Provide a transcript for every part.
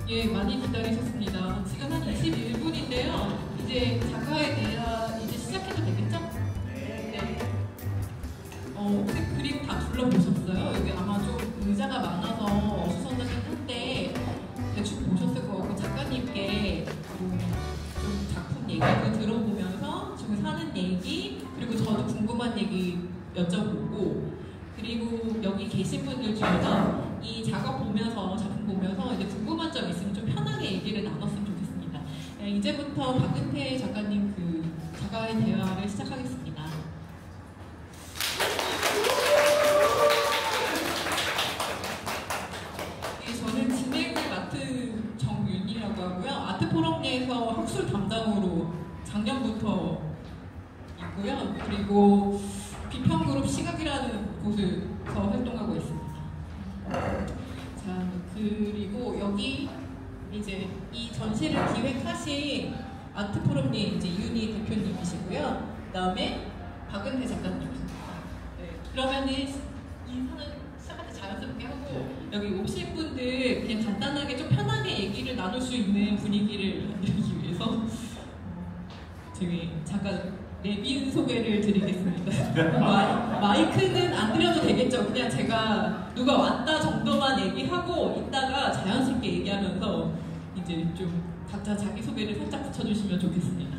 예, 많이 기다리셨습니다. 지금 한 21분인데요. 이제 작가에 대한 이제 시작해도 되겠죠? 네. 혹시 그림 다 둘러보셨어요? 여기 아마 좀 의자가 많아서 어수선하긴 한데 대충 보셨을 것 같고 작가님께 좀 작품 얘기도 들어보면서 지금 사는 얘기 그리고 저도 궁금한 얘기 여쭤보고 그리고 여기 계신 분들 중에서 이 작업 보면서 작품 보면서 이제 궁금한 점 있으면 좀 편하게 얘기를 나눴으면 좋겠습니다. 네, 이제부터 박은태 작가님 그 작가의 대화를 시작하겠습니다. 네, 저는 진행을 맡은 정윤이라고 하고요. 아트포럼내에서 학술 담당으로 작년부터 있고요. 그리고 비평그룹 시각이라는 곳에서 활동하고 있습니다. 자, 그리고 여기 이제 이 전시를 기획하신 아트포럼내 이제 이윤희 대표님이시고요. 그다음에 박은태 작가님이십니다. 네, 그러면은 인사는 시작할 때 자연스럽게 하고 여기 오신 분들 그냥 간단하게 좀 편하게 얘기를 나눌 수 있는 분위기를 만들기 위해서 저기 잠깐 내빈 소개를 드리겠습니다. 마이크는 안 드려도 되겠죠? 그냥 제가 누가 왔다 정도만 얘기하고 이따가 자연스럽게 얘기하면서 이제 좀 각자 자기소개를 살짝 붙여주시면 좋겠습니다.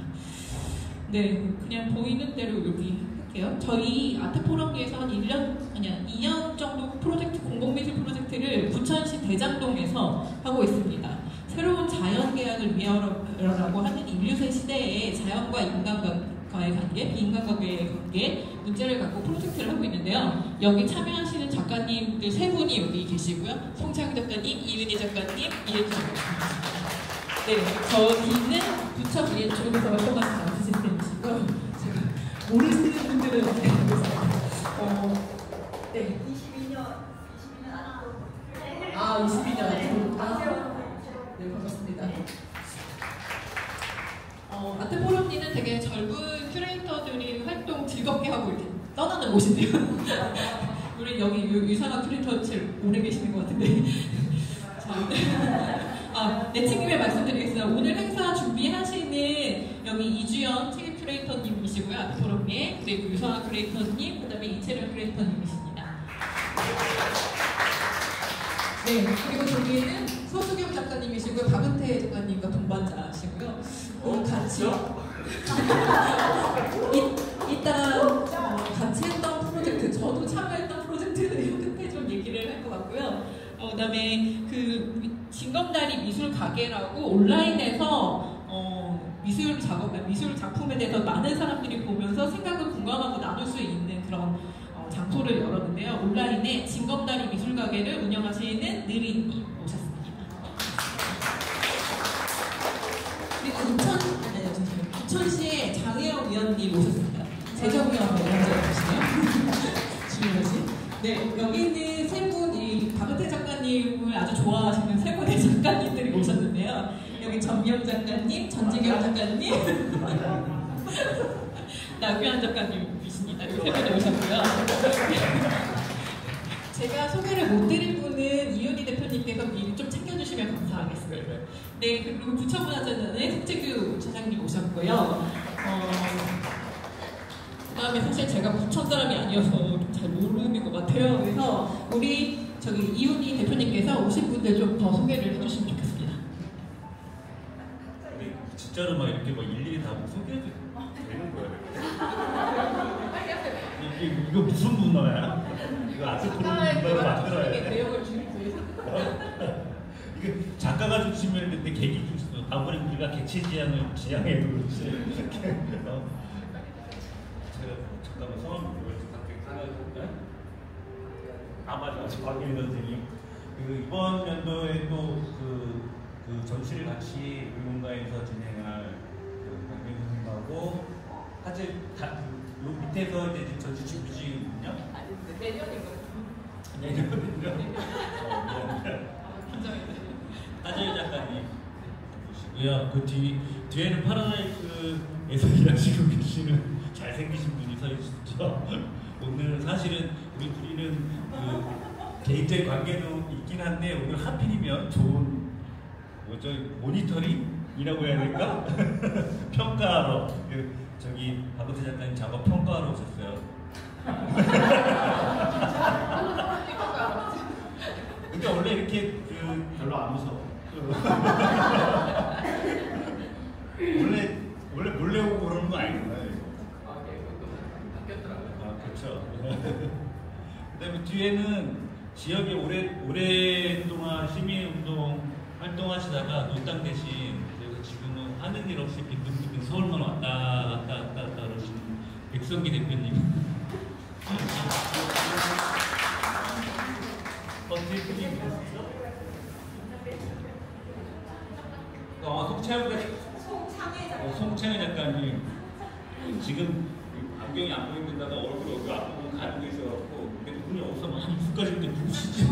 네, 그냥 보이는 대로 여기 할게요. 저희 아트포럼에서 한 2년 정도 프로젝트, 공공미술 프로젝트를 부천시 대장동에서 하고 있습니다. 새로운 자연계약을 위하여라고 하는 인류세 시대에 자연과 인간과의 관계, 비인간과의 관계 문제를 갖고 프로젝트를 하고 있는데요. 여기 참여하시는 작가님들 세 분이 여기 계시고요. 송창희 작가님, 이윤희 작가님, 이혜주 작가님. 네, 저 뒤는 부천 미래 쪽에서 활동하시는 아티스트님이시고 제가 모르시는 분들은 네, 22년 아, 22년 네, 반갑습니다. 아트포럼니는 되게 젊은 큐레이터들이 활동 즐겁게 하고 이렇게 떠나는 곳인데요. 우리 여기 유상한 큐레이터 제일 오래 계시는 것 같은데. 내친김에 말씀드리겠습니다. 오늘 행사 준비하시는 여기 이주연 책임 큐레이터님이시고요. 아트포럼니 그리고 유상한 큐레이터님, 그 다음에 이채령 큐레이터님이십니다. 네, 그리고 저기에는 서수경 작가님이시고요. 박은태 작가님과 동반자시고요. 같이 이따 같이 했던 프로젝트, 저도 참여했던 프로젝트를 끝에 좀 얘기를 할 것 같고요. 그다음에 그 진검다리 미술 가게라고 온라인에서 미술 작품에 대해서 많은 사람들이 보면서 생각을 공감하고 나눌 수 있는 그런 장소를 열었는데요. 온라인에 진검다리 미술 가게를 운영하시는 느리님 오셨습니다. 그리고 부천시의 장혜영 위원님 오셨습니다. 재정위원 위원장님이시네요. 중요하지? 네, 여기 있는 세 분이 박은태 작가님을 아주 좋아하시는 세 분의 작가님들이 오셨는데요. 여기 전미영 작가님, 전지경 작가님, 나규환 작가님이십니다. 여기 세 분이 오셨고요. 제가 소개를 못 드릴 분은 이윤희 대표님께서 미리 좀 챙겨주시면 감사하겠습니다. 네, 그리고 부천문화재단의 송재규 차장님 오셨고요. 그다음에 사실 제가 부천 사람이 아니어서 좀 잘 모르는 것 같아요. 그래서 우리 저기 이윤희 대표님께서 오신 분들 좀 더 소개를 해주시면 좋겠습니다. 진짜로 막 이렇게 막 일일이 다 소개해도 되는 거예요? 이거 무슨 문화야? 이거 아트포럼니 문화로 만들어야 돼. 내용을 주기 위해서. 이거 작가가 주시면 근데 계기 좀 아무리 우리가 객체지향을 지향해도 그렇지. 제가 잠깐만 성함 뭐였지? 맞아. 박일희 선생님. 이번 연도에 또 그 전시를 같이 의문가에서 진행할 박일희 선생님하고 사실 요 밑에서 이제 전시 준비 중이거든요. 내년이거든요. 하재희 작가님이시고요. 그 뒤에는 파라다이스에서 일하시고 계시는 잘생기신 분이 서 있죠. 오늘 사실은 우리 둘이는 그 개인적인 관계도 있긴 한데 오늘 하필이면 좋은 뭐죠? 모니터링이라고 해야 될까? 평가하러 저기 박은태 작가님 작업 평가하러 오셨어요. 근데 원래 이렇게 별로 안 무서워. 원래 몰래 오고 그러는 거 아니구나. 바뀌었더라고요. 아, 그렇죠. 그다음에 뒤에는 지역에 오랫동안 시민운동 활동하시다가 노땅 대신 그래서 지금은 하는 일 없이 빙빙빙 서울만 왔다 갔다 그러신 백성기 대표님. 어떻게 그림 됐었어? 송창회 작가님 지금 안경이 안 보이는다가 얼굴이 여기 앞으로 가리고 있어갖고 근데 눈이 없어 많이 붓가지는데 누구시지?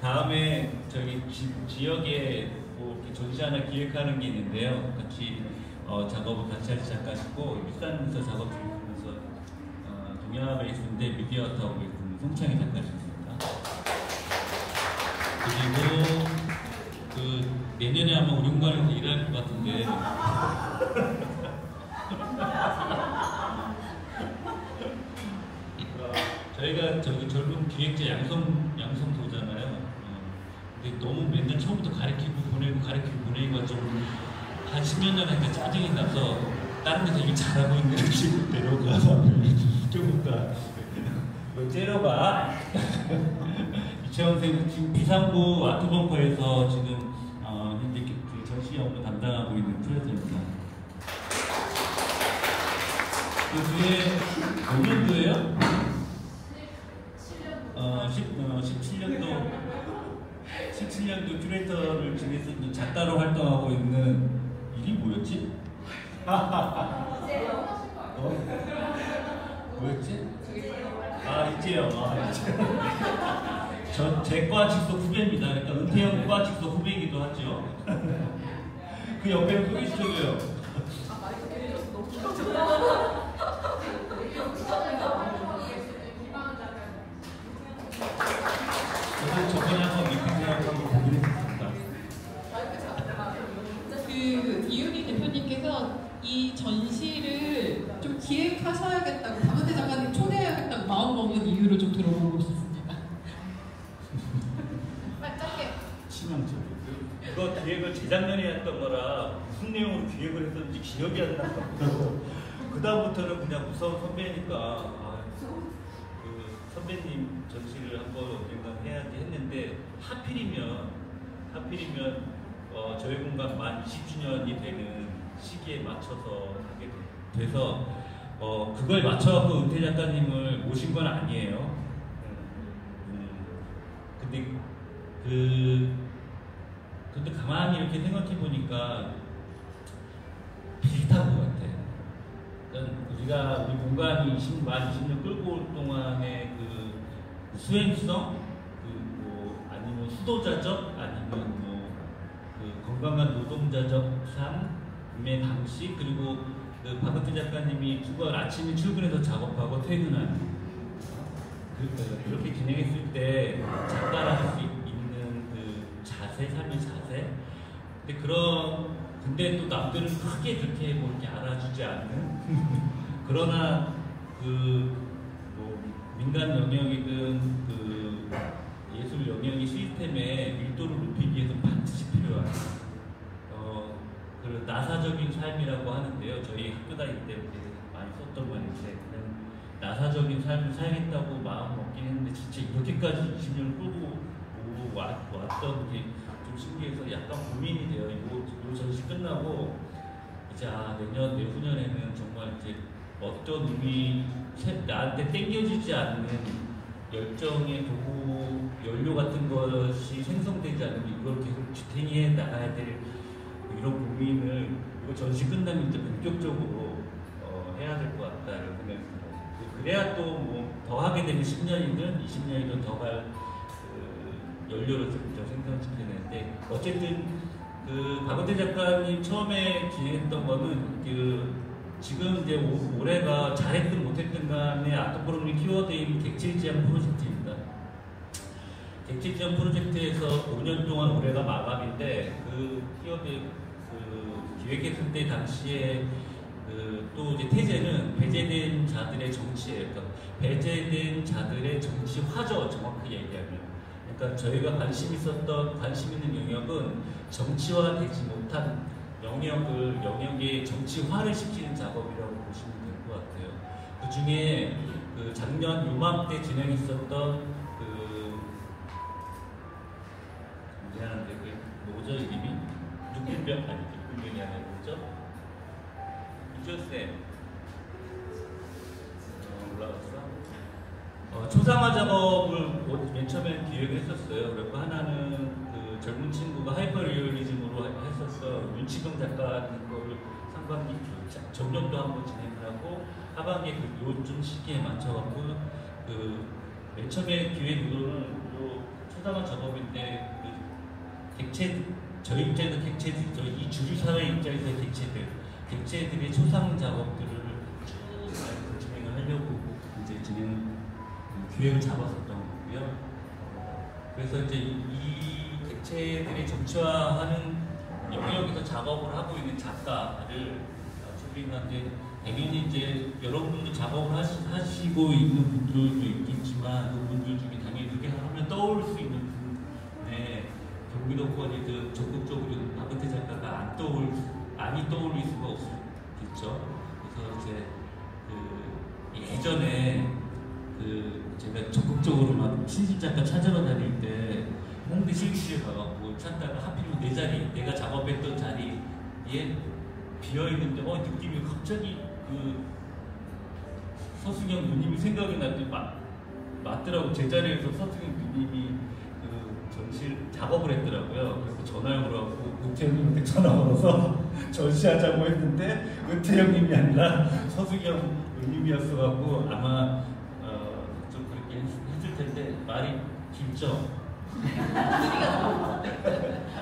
다음에 저기 지역에 뭐 이렇게 전시 하나 기획하는 게 있는데요. 같이 작업을 같이 하시 작가시고 일산에서 작업 중이면서 동양화에 있는데 미디어하우스 하고 있는 송창희 작가십니다. 그리고 내년에 아마 우리 공간에서 일할 것 같은데 저희가 저기 젊은 기획자 양성도잖아요. 근데 너무 맨날 처음부터 가르치고 보내고 좀 한 10년 전에 이제 짜증이 나서 다른 데서 이게 잘하고 있는 친구 데려가서 조금까 너 째려봐. 이채원 선생님 지금 비상구 아트벙커에서 지금 현재 전시 업무 담당하고 있는 프로젝트입니다. 그 뒤에 몇 년도예요? 17년도 큐레이터를 지내서 작가로 활동하고 있는 일이 뭐였지? 뭐였지? 이재영. 제 과 직속 후배입니다. 그러니까 은퇴형 과 직속 후배이기도 하죠. 그 옆에는 소개시켜줘요. 저도 저번에 한번 미팅을 한번 보긴 했습니다. 이윤희 대표님께서 이 전시를 좀 기획하셔야겠다고 박은태 작가님 초대해야겠다고 마음먹은 이유를 좀 들어보고 싶습니다. 짧게. 치명적이고 그거 기획을 재작년에 했던 거라 무슨 내용으로 기획을 했었는지 기억이 안 나서 그 다음부터는 그냥 무서운 선배니까 그 선배님 전시를 한번 언젠가 해야지 했는데 하필이면 저희 공간 만 20주년이 되는 시기에 맞춰서 하게 돼서 그걸 맞춰갖고 은퇴 작가님을 모신 건 아니에요. 근데 가만히 이렇게 생각해 보니까 비슷한 것 같아. 그러니까 우리 공간이 만 20년 끌고 올 동안의 그 수행성, 아니면 수도자적, 아니면 그 건강한 노동자적 삶의 방식, 그리고 그 박은태 작가님이 아침에 출근해서 작업하고 퇴근하는 그렇게 진행했을 때 작가라 할 수 있는 그 자세, 삶의 자세. 근데 또 남들은 크게 그렇게 뭐 이렇게 알아주지 않는 그러나 민간 영역이든 예술 영역의 시스템의 밀도를 높이기 위해서는 반드시 필요한 그 나사적인 삶이라고 하는데요. 저희 학교 다닐 때 많이 썼던 말인데 나사적인 삶을 살겠다고 마음 먹긴 했는데 진짜 이렇게까지 20년을 끌고 왔던 게 좀 신기해서 약간 고민이 돼요. 이 전시 끝나고 이제 내후년에는 정말 이제 어떤 의미 나한테 땡겨지지 않는 열정의 도구 연료 같은 것이 생성되지 않으면 이걸 계속 지탱해 나가야 될 이런 고민을 이거 전시 끝나면 이제 본격적으로 해야 될 것 같다는 생각이 들어요. 그래야 또 뭐 더 하게 되면 10년이든 20년이든 더 갈 연료를 좀 생성시켜야 되는데 어쨌든 박은태 작가님 처음에 진행했던 거는 지금 이제 올해가 잘했든 못했든 간에 아트포럼이 키워드인 객체지향 프로젝트입니다. 객체 지원 프로젝트에서 5년 동안 올해가 마감인데 그 기업의 그 기획했을 때 당시에 또 이제 태제는 배제된 자들의 정치예요. 그러니까 배제된 자들의 정치화죠. 정확하게 얘기하면. 그러니까 저희가 관심 있는 영역은 정치화되지 못한 영역의 정치화를 시키는 작업이라고 보시면 될 것 같아요. 그 중에 그 작년 요맘때 진행했었던 미안한데 그 뭐죠 이름이? 육군병 아니 육군병이 아니라 뭐죠? 이조쌤 올라갔어? 초상화 작업을 맨 처음에 기획을 했었어요. 그리고 하나는 그 젊은 친구가 하이퍼리얼리즘으로 했었어. 윤치경 작가님 거를 상반기 전년도 한번 진행을 하고 하반기에 요즘 시기에 맞춰갖고 맨 처음에 기획 의도는 요 초상화 작업인데 저희 입장에서 객체들, 저희 이 주류 사회 입장에서 객체들의 초상 작업들을 쭉 진행을 하려고 이제 기획을 잡았었던 거고요. 그래서 이제 이 객체들의 정치화하는 영역에서 작업을 하고 있는 작가를 초빙한데 당연히 이제 여러분도 작업을 하시고 있는 분들도 있겠지만 그 분들 중에 당연히 그렇게 하면 떠올 수 있는 분의 경기도권이든 적극적으로 박은태 작가가 많이 떠올릴 수가 없겠죠. 그래서 이제 예전에 제가 적극적으로 막 신진 작가 찾아러 다닐 때 홍대 실기실에 가갖고 찾다가 하필이면 내 자리, 내가 작업했던 자리에 비어있는데 느낌이 갑자기 서승영 누님이 생각이 나는데 맞더라고. 제 자리에서 서승영 누님이 전시 작업을 했더라고요. 그래서 전화를 걸어갖고 은퇴형님한테 전화 걸어서 전시하자고 했는데 은퇴형님이 아니라 서승영 누님이었어갖고 아마 좀 그렇게 했을 텐데 말이 길죠.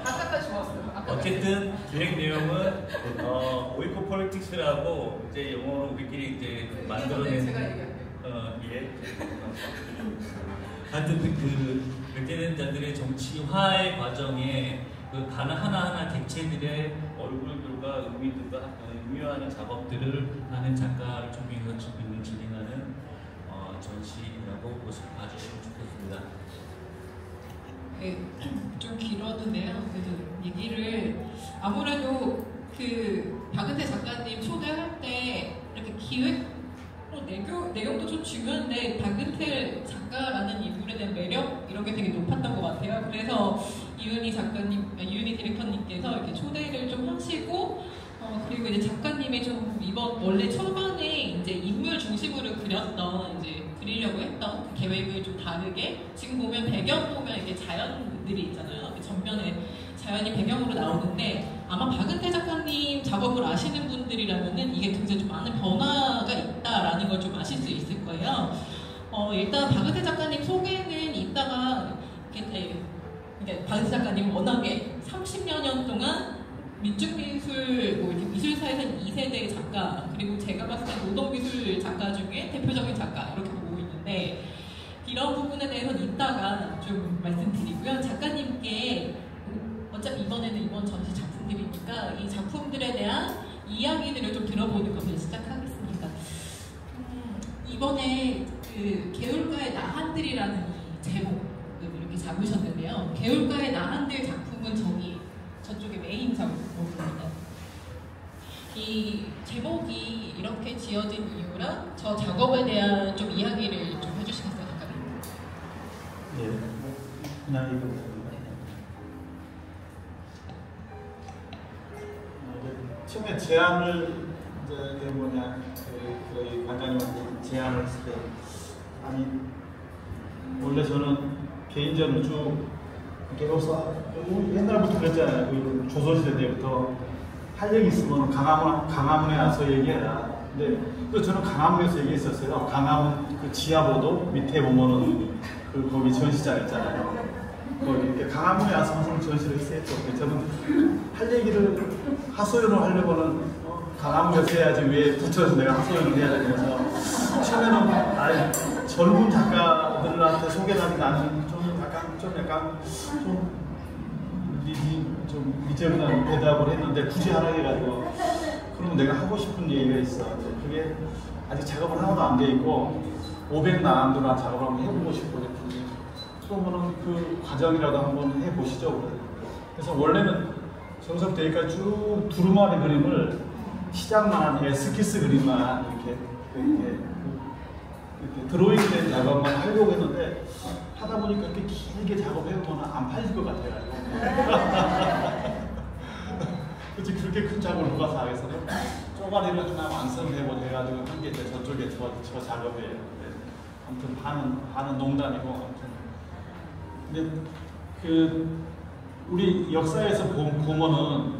아까까지 좋았어요. 어쨌든 기획 내용은 오이코 폴리틱스라고 이제 영어로 우리끼리 이제 만들어낸 예. 하여튼 배제된 자들의 정치화의 과정에 하나하나 객체들의 얼굴들과 의미들과 의미화하는 작업들을 하는 작가를 준비해서 진행하는 전시라고 봐주시면 좋겠습니다. 네, 좀 길었는데요. 그래도 얘기를 아무래도 박은태 작가님 초대할 때 이렇게 기획 내용도 좀 중요한데 박은태 작가라는 인물에 대한 매력 이런 게 되게 높았던 것 같아요. 그래서 이은희 디렉터님께서 이렇게 초대를 좀 하시고 그리고 이제 작가님이 좀 이번 원래 초반에 이제 인물 중심으로 그리려고 했던 그 계획을 좀 다르게 지금 보면 배경 보면 이렇게 자연들이 있잖아요. 전면에 자연이 배경으로 나오는데 아마 박은태 작가님 작업을 아시는 분들이라면은 이게 굉장히 좀 많은 변화가 있다라는 걸 좀 아실 수 있을 거예요. 일단 박은태 작가님 소개는 이따가 박은태 작가님은 워낙에 30여 년 동안 민중미술, 이렇게 미술사에서는 2세대 작가, 그리고 제가 봤을 때 노동미술 작가 중에 대표적인 작가, 이렇게 보고 있는데, 이런 부분에 대해서는 이따가 좀 말씀드리고요. 작가님께, 어차피 이번 전시 작품들이니까, 이 작품들에 대한 이야기들을 좀 들어보는 것을 시작하겠습니다. 이번에 개울가의 나한들이라는 제목을 이렇게 잡으셨는데요. 개울가의 나한들 작품은 저쪽에 메인 작품입니다. 이 제목이 이렇게 지어진 이유랑 저 작업에 대한 좀 이야기를 좀 해주시겠어요, 작가님? 예, 그냥 이거 처음에 제안을 저희 관장님한테 제안을 했을 때 원래 저는 개인전을 쭉 개로서 옛날부터 그랬잖아요. 조선시대 때부터 할 얘기 있으면 강화문에 와서 얘기해라. 근데 또 저는 강화문에서 얘기했었어요. 강화문 그 지하보도 밑에 보면은 거기 전시장 있잖아요. 거기 이렇게 강화문에 와서 항상 전시를 했었죠. 저는 할 얘기를 하소연을 하려고는 강화문에서 해야지 왜 부처에서 내가 하소연을 해야 되면서 처음에는 젊은 작가들한테 소개를 하는 게 나는 좀 약간 좀 약간 좀 미적인 대답을 했는데 굳이 하라 해가지고 그러면 내가 하고 싶은 얘기가 있어. 그게 아직 작업을 하나도 안 돼 있고 500난도나 작업을 한번 해보고 싶고 그러면은 그 과정이라도 한번 해보시죠. 그래서 원래는 정석부터 여기까지 쭉 두루마리 그림을 시작만 에스키스 그림만 이렇게 드로잉된 작업만 하려고 했는데 하다 보니까 이렇게 길게 작업해도 안 팔릴 것 같아가지고 그치 그렇게 큰 작업을 누가 다 하겠어요? 쪼가리를 하나 완성해보자 해가지고 한 게 저쪽에 저 작업이에요. 아무튼 반은 농담이고 아무튼 근데 그 우리 역사에서 보면은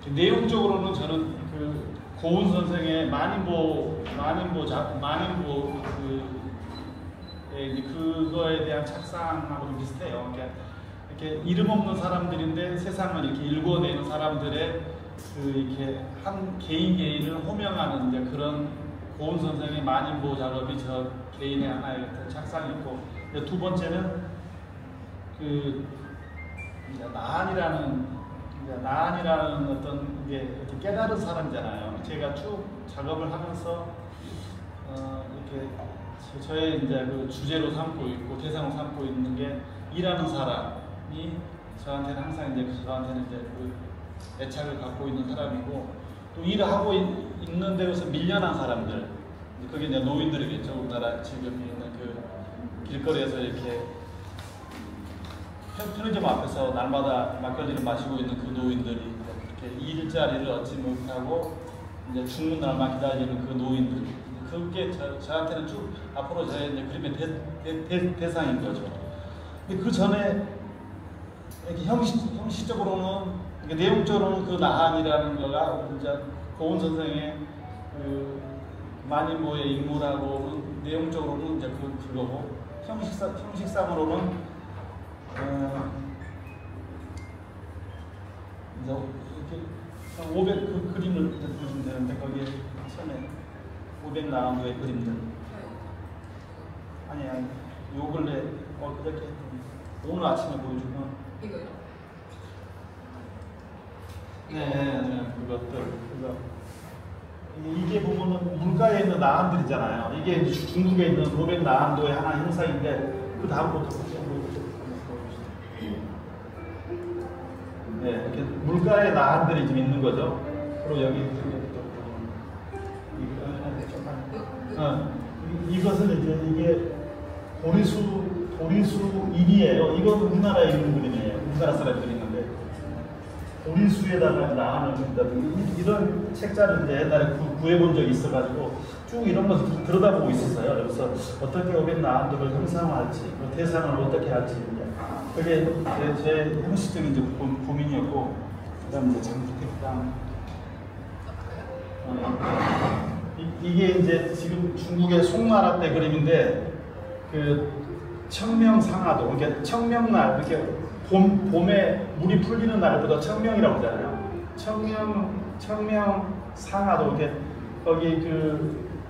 내용적으로는 저는 그 고은 선생의 그거에 대한 착상하고 비슷해요. 이렇게 이름 없는 사람들인데 세상을 이렇게 일궈내는 사람들의 이렇게 한 개인을 호명하는 이제 그런 고은 선생의 만인보 작업이 저 개인의 하나의 착상이 있고, 두 번째는 그 나한이라는 어떤 게 깨달은 사람이잖아요. 제가 쭉 작업을 하면서 이렇게 저의 이제 그 주제로 삼고 있고 대상으로 삼고 있는 게 일하는 사람이 저한테는 항상 이제 그 애착을 갖고 있는 사람이고, 또 일을 하고 있는 데에서 밀려난 사람들, 그게 이제 노인들이겠죠. 우리나라 지금 있는 그 길거리에서 이렇게 편의점 앞에서 날마다 막걸리를 마시고 있는 그 노인들이 이렇게 일자리를 얻지 못하고 이제 죽는 날만 기다리는 그 노인들, 그게 저한테는 쭉 앞으로 저의 이제 그림의 대상인 거죠. 근데 그 전에 이렇게 형식적으로는, 내용적으로는 그 나한이라는 거가 이제 고은 선생의 그 만인보의 인물하고는 내용적으로는 이제 그거고, 형식상으로는 이제 이렇게 500 그 그림을 보시면 되는데, 거기에 처음에 500난도의 그림들. 아니 요 근래 그저께 오늘 아침에 보여주면 이거요? 네, 그거 이게 보면은 물가에 있는 나한들이잖아요. 이게 이제 중국에 있는 500난도의 하나 형상인데, 그 다음부터 네, 이렇게 물가에 나한들이 좀 있는 거죠. 그리고 여기 이것은 이제 이게 도리수인이에요. 이건 우리나라에 있는 그림이에요. 우리나라 사람들이 있는데 도리수에다가 나한을 그린다든지 이런 책자를 이제 옛날에 구해본 적이 있어가지고 쭉 이런 것을 들여다보고 있었어요. 그래서 어떻게 500난도를 형상화할지, 대상을 어떻게 할지, 그게 제 형식적인 이제 고민이었고, 그다음 이제 장식당 이게 이제 지금 중국의 송나라 때 그림인데, 그 청명상하도, 그러니까 청명날, 이렇게 봄에 물이 풀리는 날보다 청명이라고 하잖아요. 청명상하도, 이렇게 거기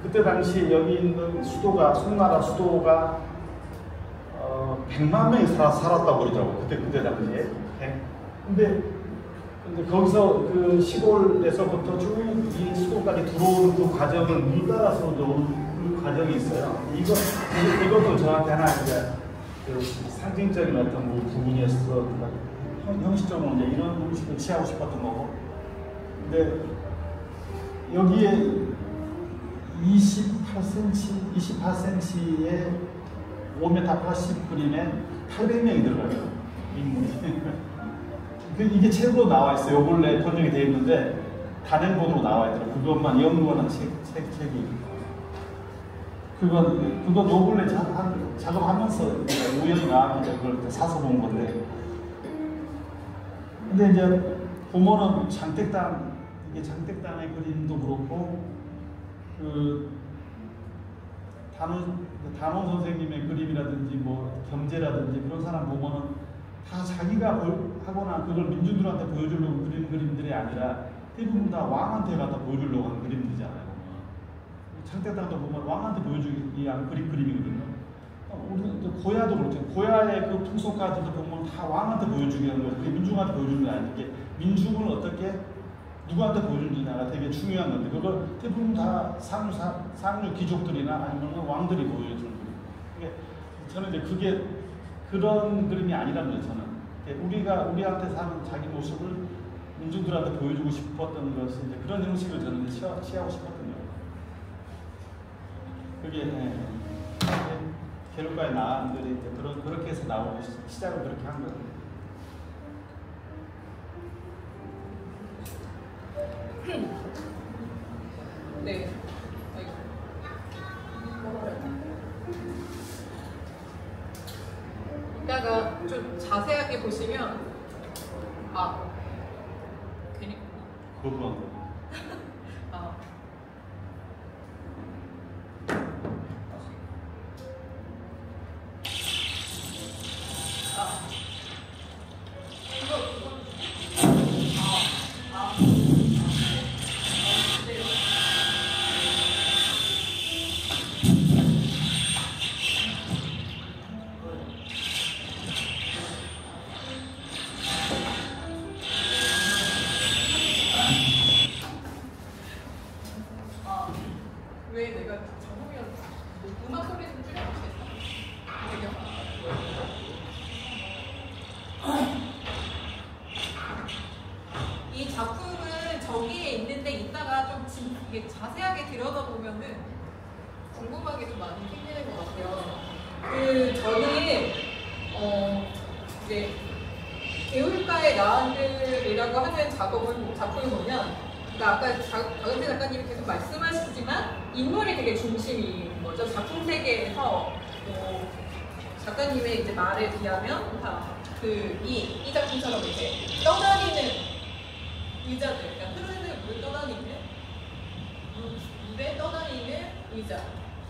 그때 당시 여기 있는 수도가, 송나라 수도가 100만 명이 살았다고 그러더라고요. 그때 당시에. 근데 거기서 그 시골에서부터 쭉 이 수도까지 들어오는 그 과정을 물 따라서 오는 그 과정이 있어요. 이것도 저한테 하나 이제 그 상징적인 어떤 부분이었어. 형식적으로 이제 이런 형식을 취하고 싶었던 거고. 근데 여기에 28cm에 5m 80 그림에 800명이 들어가요. 인물이. 이게 책으로 나와 있어요. 요 근래 번역이 되어 있는데 단행본으로 나와 있더라고요. 그것만 연구하는 책이. 그건 요 근래 작업하면서 우연히 나왔는데 그걸 사서 본 건데. 근데 이제 보면은 이게 장택당의 그림도 그렇고, 단원 선생님의 그림이라든지 뭐 겸재라든지 그런 사람 보면은 다 자기가 하거나 그걸 민중들한테 보여주려고 그린 그림들이 아니라 대부분 다 왕한테 갖다 보여주려고 하는 그림들이잖아요. 장대당도 보면 왕한테 보여주기 위한 그림이거든요. 우리 고야도 그렇죠. 고야의 그 풍속가들도 보면 다 왕한테 보여주기 위한 거예요. 그게 민중한테 보여주는 게 아니고 민중을 어떻게 누구한테 보여주느냐가 되게 중요한 건데 그걸 대부분 다 상류 귀족들이나 아니면 왕들이 보여주는 거예요. 저는 이제 그게 그런 그림이 아니라는 거예요. 저는 우리한테 사는 자기 모습을 민중들한테 보여주고 싶었던 것은 이제 그런 형식을 저는 취하고 싶었던 거예요. 그게 게르과의 나안들이 이제 그렇게 해서 나오고 시작을 그렇게 한 거예요. 네. 이따가 좀 자세하게 보시면 괜히 거부한 거. 왜 내가 정우면 음악 소리 좀 줄여주겠어? 이 작품은 저기에 있는데 이따가 좀 이게 자세하게 들여다보면은 궁금한 게 좀 많이 생기는 것 같아요. 저는 이제 개울가의 나안들이라고 하는 작품을 보면, 그러니까 아까 박은태 작가님이 계속 말씀하시지만 인물이 되게 중심인 거죠. 작품 세계에서 작가님의 이제 말에 비하면 이 작품처럼 이제 떠다니는 의자들, 그러니까 흐르는 물 떠다니는 물에 떠다니는 의자,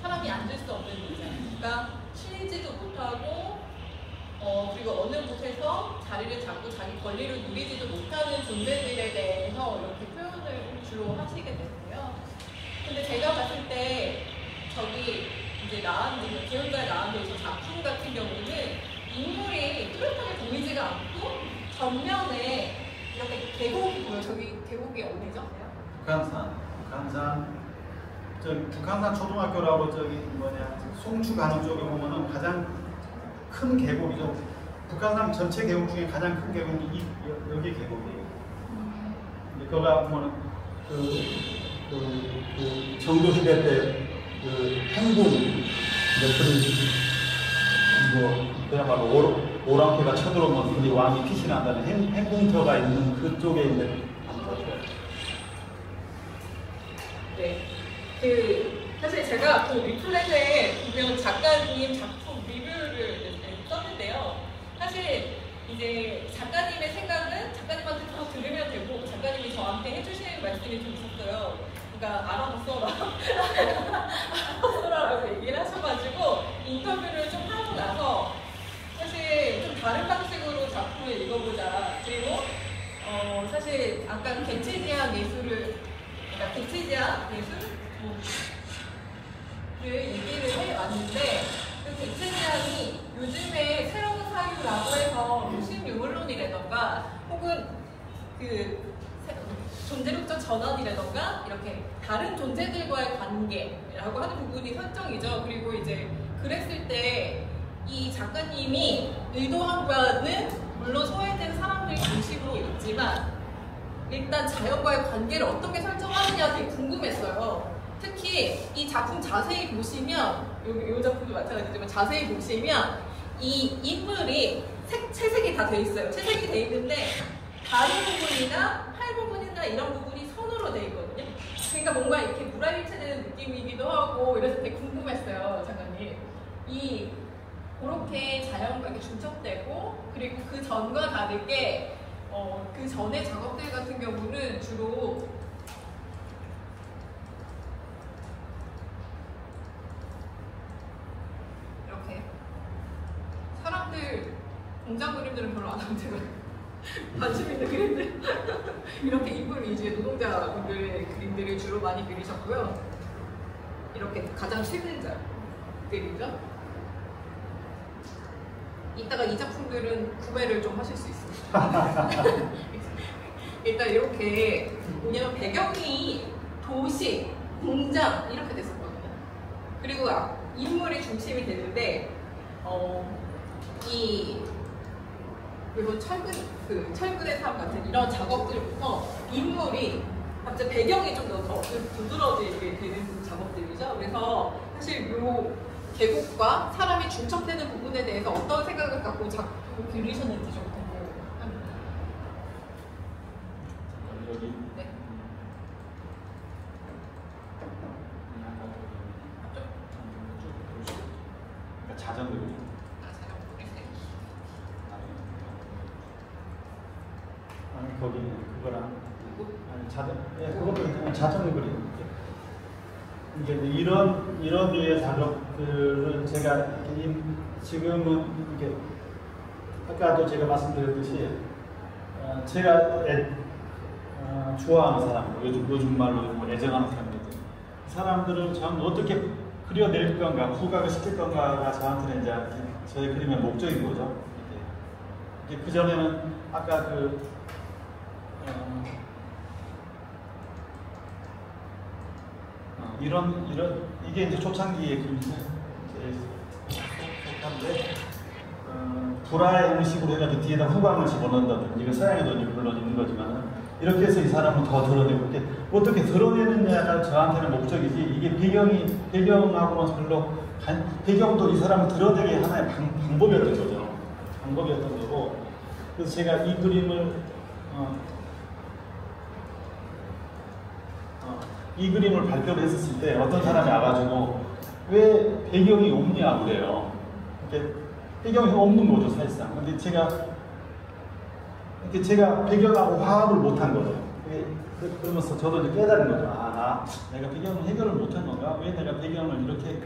사람이 앉을 수 없는 의자, 그러니까 쉬지도 못하고 그리고 어느 곳에서 자리를 잡고 자기 권리를 누리지도 못하는 존재들에 대해서 이렇게 표현을 주로 하시게 되는데요. 근데 제가 봤을 때 저기 이제 기울가의 나안들 작품 같은 경우는 인물이 뚜렷하게 보이지가 않고 전면에 이렇게 계곡이 보여요. 저기 계곡이 어디죠? 북한산 저기 북한산 초등학교라고 송추 가는 쪽에 보면은 가장 큰 계곡이죠. 북한산 전체 계곡 중에 가장 큰 계곡이 여기 계곡이에요. 거가 보면은 정조 시대 때 행궁 그야말로 오랑캐가 쳐들어오면 우리 왕이 피신한다는 행궁터가 있는 그쪽에 있는 터죠. 네. 사실 제가 리플렛에 보면 작가님 작품 리뷰를 썼는데요. 사실 이제 작가님의 생각은 작가님한테 더 들으면 되고 작가님이 저한테 해주시는 말씀이 좀 있었어요. 그러니까 알아봤어라라고 얘기를 하셔가지고 인터뷰를 좀 하고 나서 사실 좀 다른 방식으로 작품을 읽어보자. 그리고 사실 아까 객체지향 예술을 객체지향 예술 얘기를 해왔는데 그 객체지향이 요즘에 새로운 사유라고 해서 신유물론이라던가 혹은 존재론적 전환이라던가 이렇게 다른 존재들과의 관계라고 하는 부분이 설정이죠. 그리고 이제 그랬을 때 이 작가님이 의도한 바는 물론 소외된 사람들 중심으로 있지만 일단 자연과의 관계를 어떻게 설정하느냐 되게 궁금했어요. 특히 이 작품 자세히 보시면 이 작품도 마찬가지지만 자세히 보시면 이 인물이 채색이 다 돼 있어요. 채색이 돼 있는데 다리 부분이나 팔 부분이나 이런 부분이 선으로 돼 있거든요. 그러니까 뭔가 이렇게 물화일체되는 느낌이기도 하고 이래서 되게 궁금했어요, 작가님. 그렇게 자연과 이렇게 중첩되고 그리고 그 전과 다르게 그 전의 작업들 같은 경우는 주로 이렇게 사람들 공장 그림들은 별로 안 하면 제가 관심 있는 그림들 이렇게 인물 위주의 노동자분들의 그림들을 주로 많이 그리셨고요. 이렇게 가장 최근 작들이죠. 이따가 이 작품들은 구매를 좀 하실 수 있습니다. 일단 이렇게 뭐냐면 배경이 도시, 공장 이렇게 됐었거든요. 그리고 인물이 중심이 되는데 그리고 철근의 삶 같은 이런 작업들부터 인물이 갑자기 배경이 좀 더 두드러지게 되는 작업들이죠. 그래서 사실 요 계곡과 사람이 중첩되는 부분에 대해서 어떤 생각을 갖고 작품을 그리셨는지 좀 궁금합니다. 여기. 네. 자전거. 아니 거기 그거랑 그것도 자전거 그림. 이게 이런 류의 작업들은 제가 지금은 이게 아까도 제가 말씀드렸듯이 제가 좋아하는 사람, 요즘 말로 애정하는 사람들, 사람들을 참 어떻게 그려낼 건가, 후각을 시킬 건가가 저한테는 이제 저의 그림의 목적인 거죠. 그 전에는 아까 이게 이제 초창기의 그림인데 불화의 형식으로 해가지고 뒤에다 후광을 집어넣는다든지 이거 서양에도 물론 있는 거지만 이렇게 해서 이 사람은 더 드러내고 어떻게 드러내느냐가 저한테는 목적이지 이게 배경하고는 별로 배경도 이 사람을 드러내게 하나의 방법이었던 거죠. 방법이었던 거고 그래서 제가 이 그림을 발표를 했었을 때 어떤 사람이 와가지고 왜 배경이 없냐 그래요. 배경이 없는 거죠 사실상. 근데 제가 배경하고 화합을 못한 거죠. 그러면서 저도 이제 깨달은 거죠. 내가 배경을 해결을 못한 건가? 왜 내가 배경을 이렇게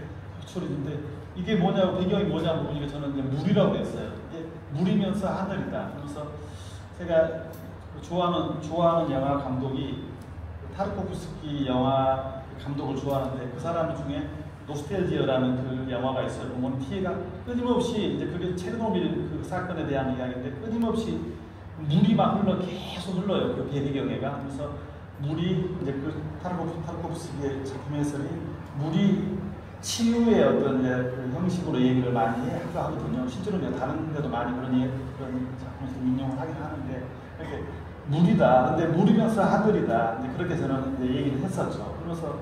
처리했는데 이게 뭐냐고 배경이 뭐냐고 보니까 저는 이제 물이라고 했어요. 이게 물이면서 하늘이다. 그래서 제가 좋아하는 영화 감독이 타르코프스키 영화 감독을 좋아하는데 그 사람 중에 노스텔지어라는 그 영화가 있어요. 보면 티에가 끊임없이 이제 그게 체르노빌 그 사건에 대한 이야기인데 끊임없이 물이 막 계속 흘러요. 그 배경에가. 그래서 물이 이제 그 타르코프스키의 작품에서는 물이 치유의 어떤 이제 그 형식으로 얘기를 많이 하거든요. 실제로 다른 데도 많이 그런 작품에서 인용을 하긴 하는데 이렇게 물이다. 근데 물이면서 하늘이다. 이제 그렇게 저는 이제 얘기를 했었죠. 그러면서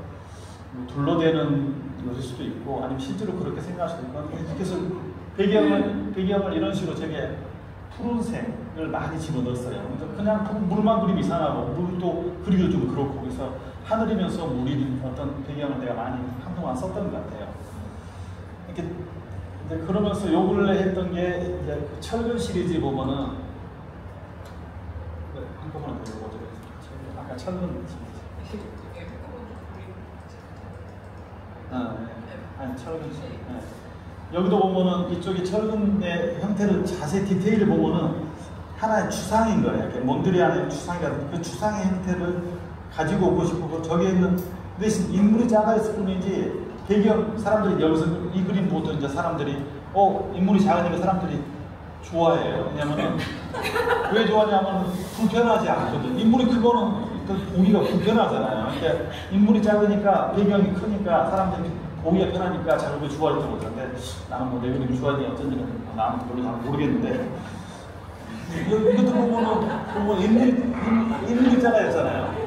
뭐 둘러대는 것일 수도 있고 아니면 실제로 그렇게 생각할 수도 있고 그래서 배경을 이런 식으로 되게 푸른색을 많이 집어넣었어요. 그냥 물만 그리면 이상하고 물도 그리기도 좀 그렇고 그래서 하늘이면서 물이 어떤 배경을 내가 많이 한동안 썼던 것 같아요. 이렇게 이제 그러면서 요 근래 했던 게 이제 철근 시리즈 보면은 한꺼번에 보여보죠. 아까 철근 시리즈. 아니 철근 시리즈. 네. 여기도 보면은 이쪽이 철근의 형태를 자세히 디테일을 보면은 하나의 추상인 거예요. 이렇게 몬드리안의 추상이라든지 그 추상의 형태를 가지고 오고 싶고 저기에 있는 대신 인물이 작아 있을 뿐이지 배경 사람들이 여기서 이 그림 보던 이제 사람들이 인물이 작으니까 사람들이 좋아해요. 왜냐면은 왜 좋아하냐면 불편하지 않거든. 인물이 크고는 보기가 불편하잖아요. 그러니까 인물이 작으니까 배경이 크니까 사람들이 보기가 편하니까 자꾸 좋아했던 거죠. 근데 나는 뭐 내 그림이 좋아하니 어쩐지 나는 별로 잘 모르겠는데 이것도 보면 인물이 작아졌잖아요.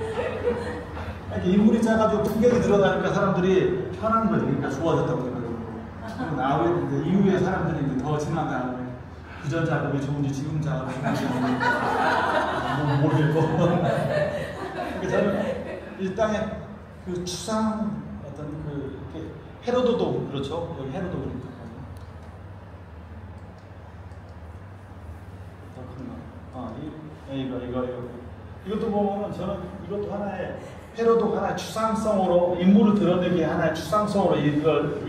이렇게 인물이 작아지고 풍경이 늘어나니까 사람들이 편한 거죠. 그러니까 좋아졌다고 생각하고 이후에 사람들이 이제 더 지나가고 그전 작업이 좋은지 지금 작업이 좋은지 모르겠고 그러니까 저는 이 땅에 그 추상 어떤 그 헤로도도 그렇죠. 여기 헤로도 그립니다. 더 큰 거. 이것도 보면은 저는 이것도 하나의 헤로도 하나의 추상성으로 인물을 드러내기 하나의 추상성으로 이걸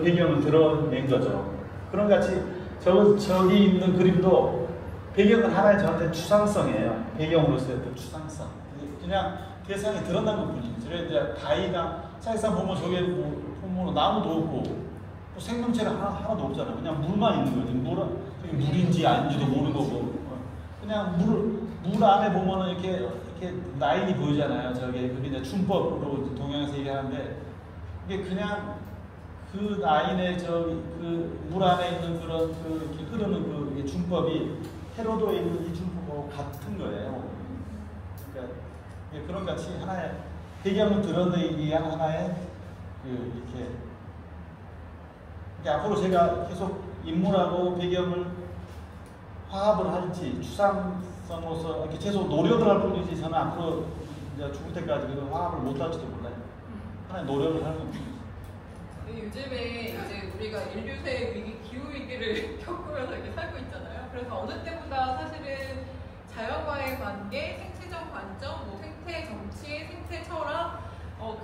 배경을 드러낸 거죠. 그런 같이 저기 있는 그림도 배경은 하나의 저한테 추상성이에요. 배경으로서의 그 추상성. 그냥 대상이 드러난 것 뿐이죠. 이제 바위가 사실상 보면 저게 뭐 보면 나무도 없고 뭐 생명체가 하나도 없잖아. 그냥 물만 있는 거지. 물인지 아닌지도 모르는 거고. 그냥 물 안에 보면은 이렇게 라인이 보이잖아요. 저게 그게 이제 춤법으로 동양에서 얘기하는데 이게 그냥 그 라인에 그 물 안에 있는 그런 이렇게 흐르는 그 춤법이 헤로도에 있는 이 춤법하고 같은 거예요. 그러니까 그런 같이 하나의 배경을 드러내기 위한 하나의 이렇게 앞으로 제가 계속 인물하고 배경을 화합을 할지 추상성으로서 이렇게 계속 노력을 할 뿐이지 저는 앞으로 이제 죽을 때까지 그 화합을 못 할지도 몰라요. 하나의 노력을 하는 겁니다. 요즘에 이제 우리가 인류세 위기, 기후 위기를 겪으면서 이렇게 살고 있잖아요. 그래서 어느 때보다 사실은 자연과의 관계, 생태적 관점, 뭐 생태 정치, 생태 철학,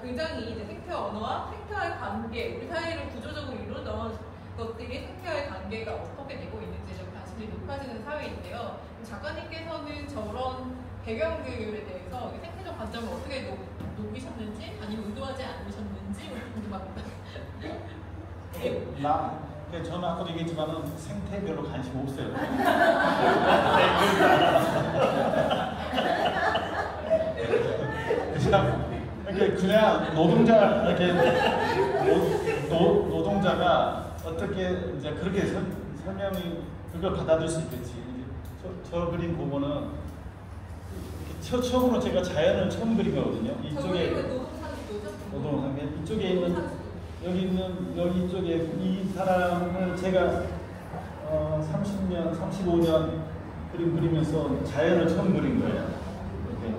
굉장히 이제 생태 언어와 생태와의 관계, 우리 사회를 구조적으로 이루는 것들이 생태와의 관계가 어떻게 되고 있는지 좀 관심이 높아지는 사회인데요. 작가님께서는 저런 배경들에 대해서 생태적 관점을 어떻게 녹이셨는지, 아니면 의도하지 않으셨는지 궁금합니다. 저는 아까도 얘기했지만은 생태에 별로 관심 없어요. 그냥 노동자가 어떻게 이제 그렇게 설명이 그걸 받아들일 수 있겠지. 저 그림 보면은 처음으로 제가 자연을 처음 그린 거거든요. 이쪽에 노동상 이쪽에 있는 여기 이쪽에 이 사람을 제가 30년, 35년 그림 그리면서 자연을 처음 그린 거예요. 이렇게.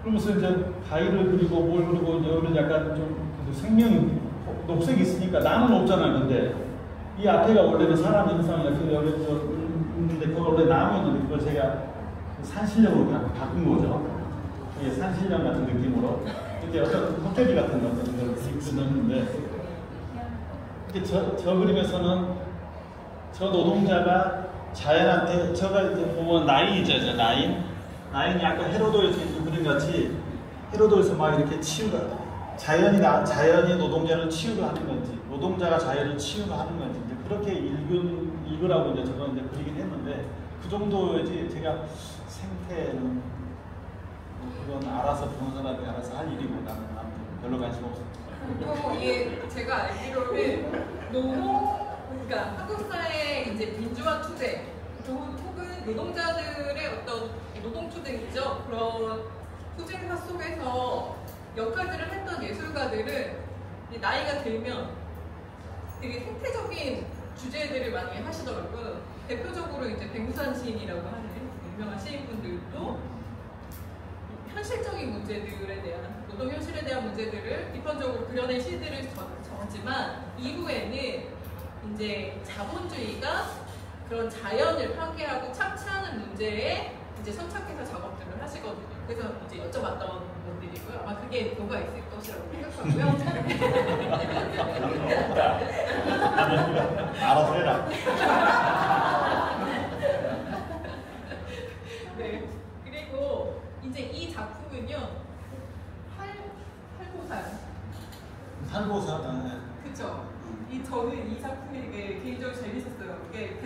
그러면서 이제 바위를 그리고 뭘 그리고 여기는 약간 좀 생명이 녹색이 있으니까 나무는 없잖아요. 근데 이 앞에가 원래는 사람 형상이라 여기 있는데 그걸 원래 나무였는데 그걸 제가 산신령으로 바꾼 거죠. 이게 산신령 같은 느낌으로 이렇게 어떤 헛개비 같은 거 넣었는데 저 그림에서는 저 노동자가 자연한테 저가 이제 보면 라인이죠. 라인이 아까 헤로도에서 있는 그림 같이 헤로도에서 막 이렇게 치유가 자연이 노동자를 치유를 하는 건지 노동자가 자연을 치유를 하는 건지 이제 그렇게 읽으라고 이제 저거 이제 그리긴 했는데 그 정도지 제가 생태는 그건 알아서 보는 사람이 알아서 할 일이고 나는 별로 관심 없어요. 이게 제가 알기로는 그러니까 한국 사회 이제 민주화 투쟁 혹은 노동자들의 어떤 노동 투쟁이죠. 그런 투쟁사 속에서 역할들을 했던 예술가들은 나이가 들면 되게 생태적인 주제들을 많이 하시더라고요. 대표적으로 이제 백무산 시인이라고 하는 유명한 시인분들도 현실적인 문제들에 대한 노동 현실에 대한 문제들을 비판적으로 그려낸 시들을 적었지만 이후에는 이제 자본주의가 그런 자연을 파괴하고 착취하는 문제에 이제 선착해서 작업들을 하시거든요. 그래서 이제 여쭤봤던 분들이고요. 아마 그게 뭐가 있을 것이라고 생각하고요. 알아서 해라. 네. 그리고 이제 이 작품은요. 살고산. 그쵸. 저는 이 작품이 되게 개인적으로 재밌었어요. 이게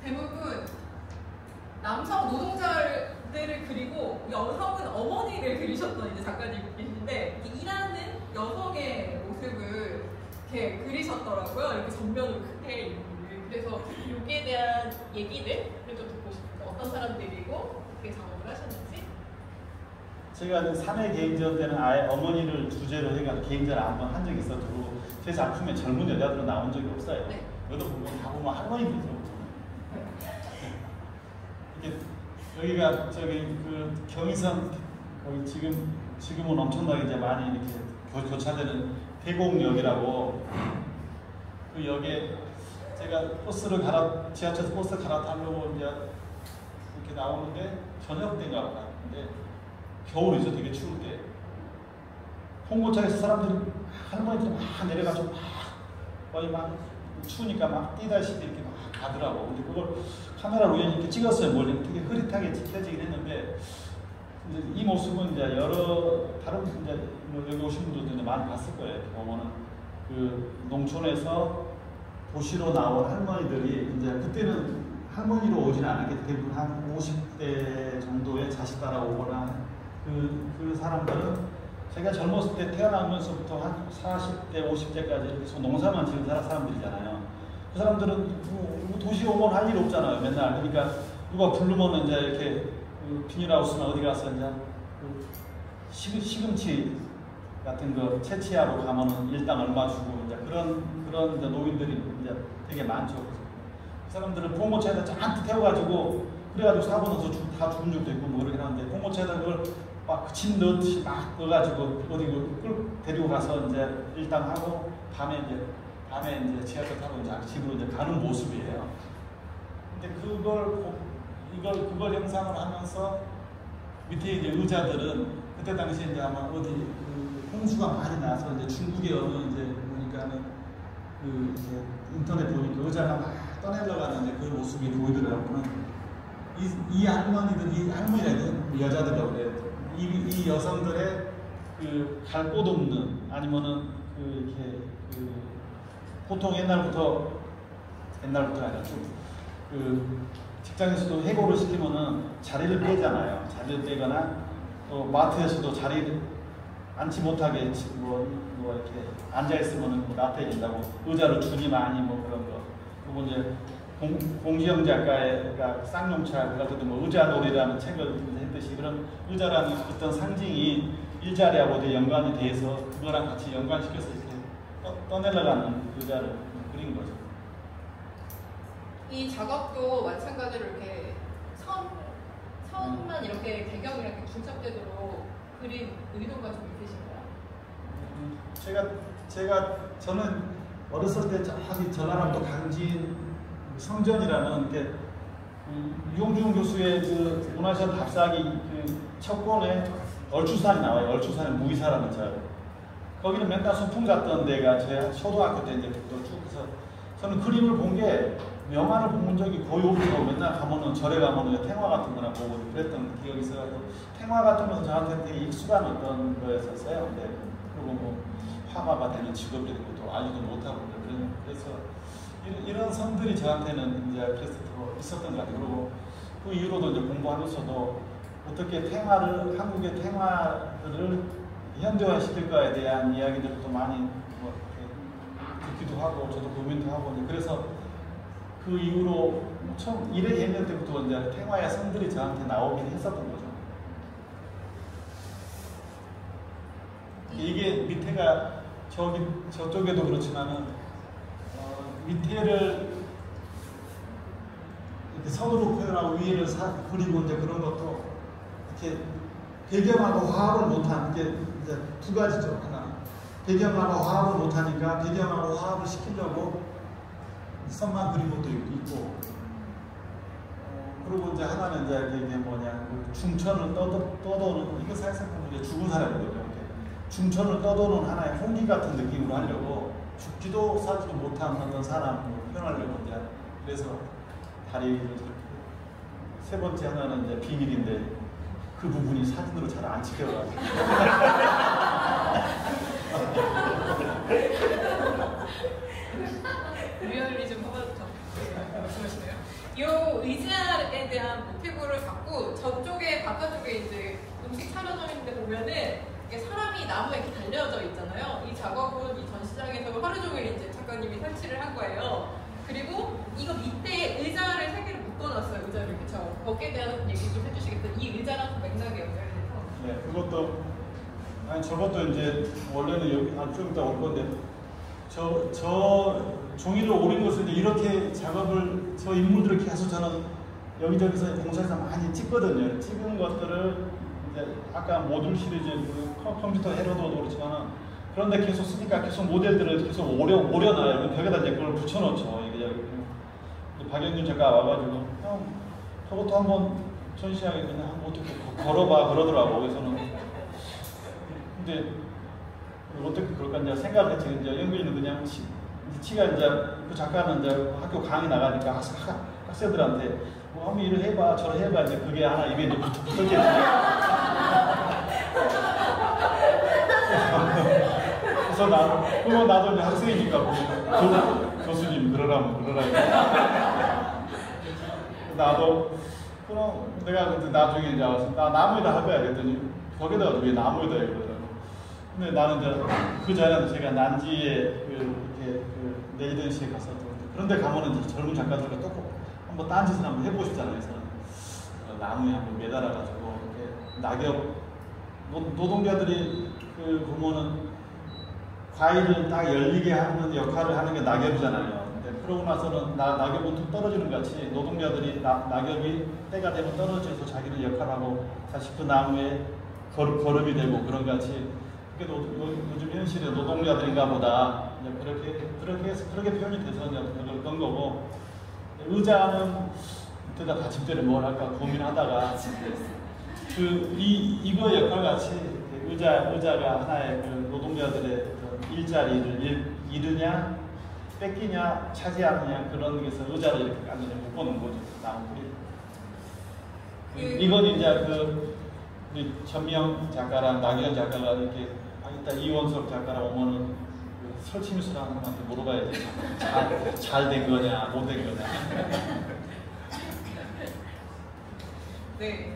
대부분 남성 노동자들을 그리고 여성은 어머니를 그리셨던 이제 작가님이신데 일하는 여성의 모습을 이렇게 그리셨더라고요. 이렇게 전면으로 크게 그래서 여기에 대한 얘기를 좀 듣고 싶어요. 어떤 사람들이고 어떻게 작업을 하셨는지. 제가 사내 개인전 때는 아예 어머니를 주제로 해가지고 개인전을 한번 한 적이 있어도 제 작품에 젊은 여자들은 나온 적이 없어요. 네. 여기 보면 다 보면 할머니들이죠. 이게 여기가 저기 그 경의선 거기 지금은 엄청나게 이제 많이 이렇게 교차되는 대곡역이라고 그 역에 제가 지하철에서 버스 갈아타려고 이제 이렇게 나오는데 저녁 때인가 봤는데 겨울이죠. 되게 추울 때 홍보차에서 할머니들이 막 내려가서 막 거의 막 추우니까 막 뛰다시피 이렇게 막 가더라고. 근데 그걸 카메라로 우연히 이렇게 찍었어요. 멀리 되게 흐릿하게 찍혀지긴 했는데 이제 이 모습은 이제 여러 다른 이제 여기 오신 분들도 이제 많이 봤을 거예요. 이렇게 보면은 그 농촌에서 도시로 나온 할머니들이 이제 그때는 할머니로 오진 않았기 때문에 한 50대 정도의 자식 따라오거나 그 사람들은 제가 젊었을 때 태어나면서부터 한 40대, 50대까지 계속 농사만 지은 사람들이잖아요. 그 사람들은 뭐 도시에 오면 할 일 없잖아요. 맨날. 그러니까 누가 부르면 이제 이렇게 비닐하우스나 어디 가서 이제 시금치 같은 거 채취하러 가면은 일당 얼마 주고 이제 그런 이제 노인들이 이제 되게 많죠. 그 사람들은 봉고차에다 잔뜩 태워가지고 그래가지고 사고 나서 다 죽은 적도 있고 뭐 그러긴 하는데 봉고차에다 그걸 막 진 넣듯이 막 넣어가지고 어디 끌 데리고 가서 이제 일당 하고 밤에 이제 지하철 타고 이제 집으로 이제 가는 모습이에요. 근데 그걸 형상을 하면서 밑에 이제 의자들은 그때 당시에 이제 아마 어디 홍수가 많이 나서 이제 중국의 어느 이제 보니까는 그 이제 인터넷 보니까 의자가 막 떠내려가는 이제 그 모습이 보이더라고요. 이 할머니들, 이 할머니라는 여자들이라고 그래요. 이 여성들의 그 갈 곳 없는 아니면은 그 이렇게 보통 옛날부터 아니라 좀 직장에서도 해고를 시키면은 자리를 빼잖아요. 자리를 빼거나 또 마트에서도 자리를 앉지 못하게 뭐 이렇게 앉아 있으면은 나태해진다고 의자를 주니 많이 뭐 그런 거. 그리고 이제 공지영 작가가 쌍용차 그래가지고 뭐 의자놀이라는 책을 했듯이 그런 의자라는 어떤 상징이 일자리하고 연관이 돼서 그거랑 같이 연관시켜서 이렇게 떠내려가는 의자를 그린 거죠. 이 작업도 마찬가지로 이렇게 선만 이렇게 배경이 이렇게 중첩되도록 그린 의도가 좀 있으신가요? 저는 어렸을 때 저기 전라남도 강진 성전이라는 게 유용준 교수의 그 문화시험 답사기 그 첫 권에 얼추산이 나와요. 얼추산의 무의사라는 절. 거기는 맨날 소풍 갔던 데가 제 초등학교 때 이제 쭉 해서 저는 그림을 본 게 명화를 본 적이 거의 없고 맨날 가면은 절에 가면은 태화 같은 거나 보고 그랬던 기억이 있어가지고 태화 같은 것은 저한테 되게 익숙한 어떤 거였었어요. 네. 그리고 뭐 화가가 되는 직업이 되는 것도 알지도 못하고 그래서 이런 선들이 저한테는 이제 그래서 더 있었던 것 같아요. 그리고 그 이후로도 이제 공부하면서도 어떻게 한국의 테마들을 현대화시킬까에 대한 이야기들도 많이 뭐 이렇게 듣기도 하고 저도 고민도 하고 그래서 그 이후로 처음 1회 예년 때부터 이제 테마의 선들이 저한테 나오긴 했었던 거죠. 이게 밑에가 저쪽에도 그렇지만은 밑에를 이렇게 선으로 표현하고 위에를 그리고 이제 그런 것도 이렇게 배경하고 화합을 못한 게 이제 두 가지죠. 하나 배경하고 화합을 못하니까 배경하고 화합을 시키려고 선만 그린 것도 있고 그리고 이제 하나는 이제 이게 뭐냐 중천을 떠도는 이거 사실상 이제 죽은 사람이거든요. 중천을 떠도는 하나의 홍기 같은 느낌으로 하려고 죽지도 살지도 못한 어떤 사람을 표현하려고 이제 그래서 다리를 세 번째 하나는 이제 비밀인데 그 부분이 사진으로 잘 안 찍혀가지고 리얼리즘 허가죠. 말씀하시네요. 이 의자에 대한 모티브를 갖고 저쪽에 바깥쪽에 이제 음식 차려져 있는데 보면은 이게 사람이 나무에 이렇게 달려져 있잖아요. 이 작업은 이 전시장에서 하루 종일 이제 작가님이 설치를 한 거예요. 그리고 이거 밑에 의자를 세 개를 묶어놨어요. 의자를 그쵸? 거기에 대한 얘기 좀 해주시겠어요? 이 의자랑 맥락이 연결돼서. 네, 저것도 이제 원래는 여기 좀 이따 올 건데 저 종이를 오린 것을 이제 이렇게 작업을 저 인물들을 계속 저는 여기저기서 공사에서 많이 찍거든요. 찍은 것들을 이제 아까 모듈 시리즈 그 컴퓨터 헤로도도 그렇지만은 그런데 계속 쓰니까 계속 모델들을 계속 오려놔요. 벽에다 이제 그걸 붙여놓죠. 이게 박영균 작가 와가지고 형 저것도 한번 전시하게 그냥 한번 어떻게 걸어봐 그러더라고. 그래서는 근데 어떻게 그럴까 이제 생각을 했지. 이제 영균이는 그냥 치가 이제 그 작가는 이제 학교 강의 나가니까 학생들한테 어머니 이를 해봐 저를 해봐 이제 그게 하나 입에 붙었겠지. 그래서 나도 이제 학생이니까 교수님 그러라면 나도 그럼 내가 그때 나중에 이제 와서 나 나무에다 할 거야 그랬더니 거기다가 왜 나무에다 해 그러더라고. 근데 나는 이제 그 전에도 제가 난지에 이렇게 레지던시에 갔었던 그런데 가면은 이제 젊은 작가들과 또 한번 딴 짓을 한번 해보고 싶잖아요. 그래서 나무에 한번 매달아가지고 이렇게 낙엽 노동자들이 보면은 과일을 딱 열리게 하는 역할을 하는 게 낙엽이잖아요. 근데 그러고 나서는 낙엽은 툭 떨어지는 것 같이 노동자들이 낙엽이 때가 되면 떨어져서 자기는 역할하고 다시 그 나무에 거름이 되고 그런 것 같이 요즘 현실의 노동자들인가 보다 그렇게 표현이 돼서 그런 거고 의자는 그때다 받침대를 뭘 할까 고민하다가 이거 역할 같이 의자가 하나의 노동자들의 일자리를 잃으냐 뺏기냐 차지하느냐 그런 데서 의자를 이렇게 완전히 묶어놓은 거죠. 나무들이. 이건 이제 우리 전미영 작가랑 나기현 작가가 이렇게 이따 이원석 작가랑 오면은 설치미술하는 분한테 물어봐야 돼. 잘 된 거냐 못 된 거냐. 네.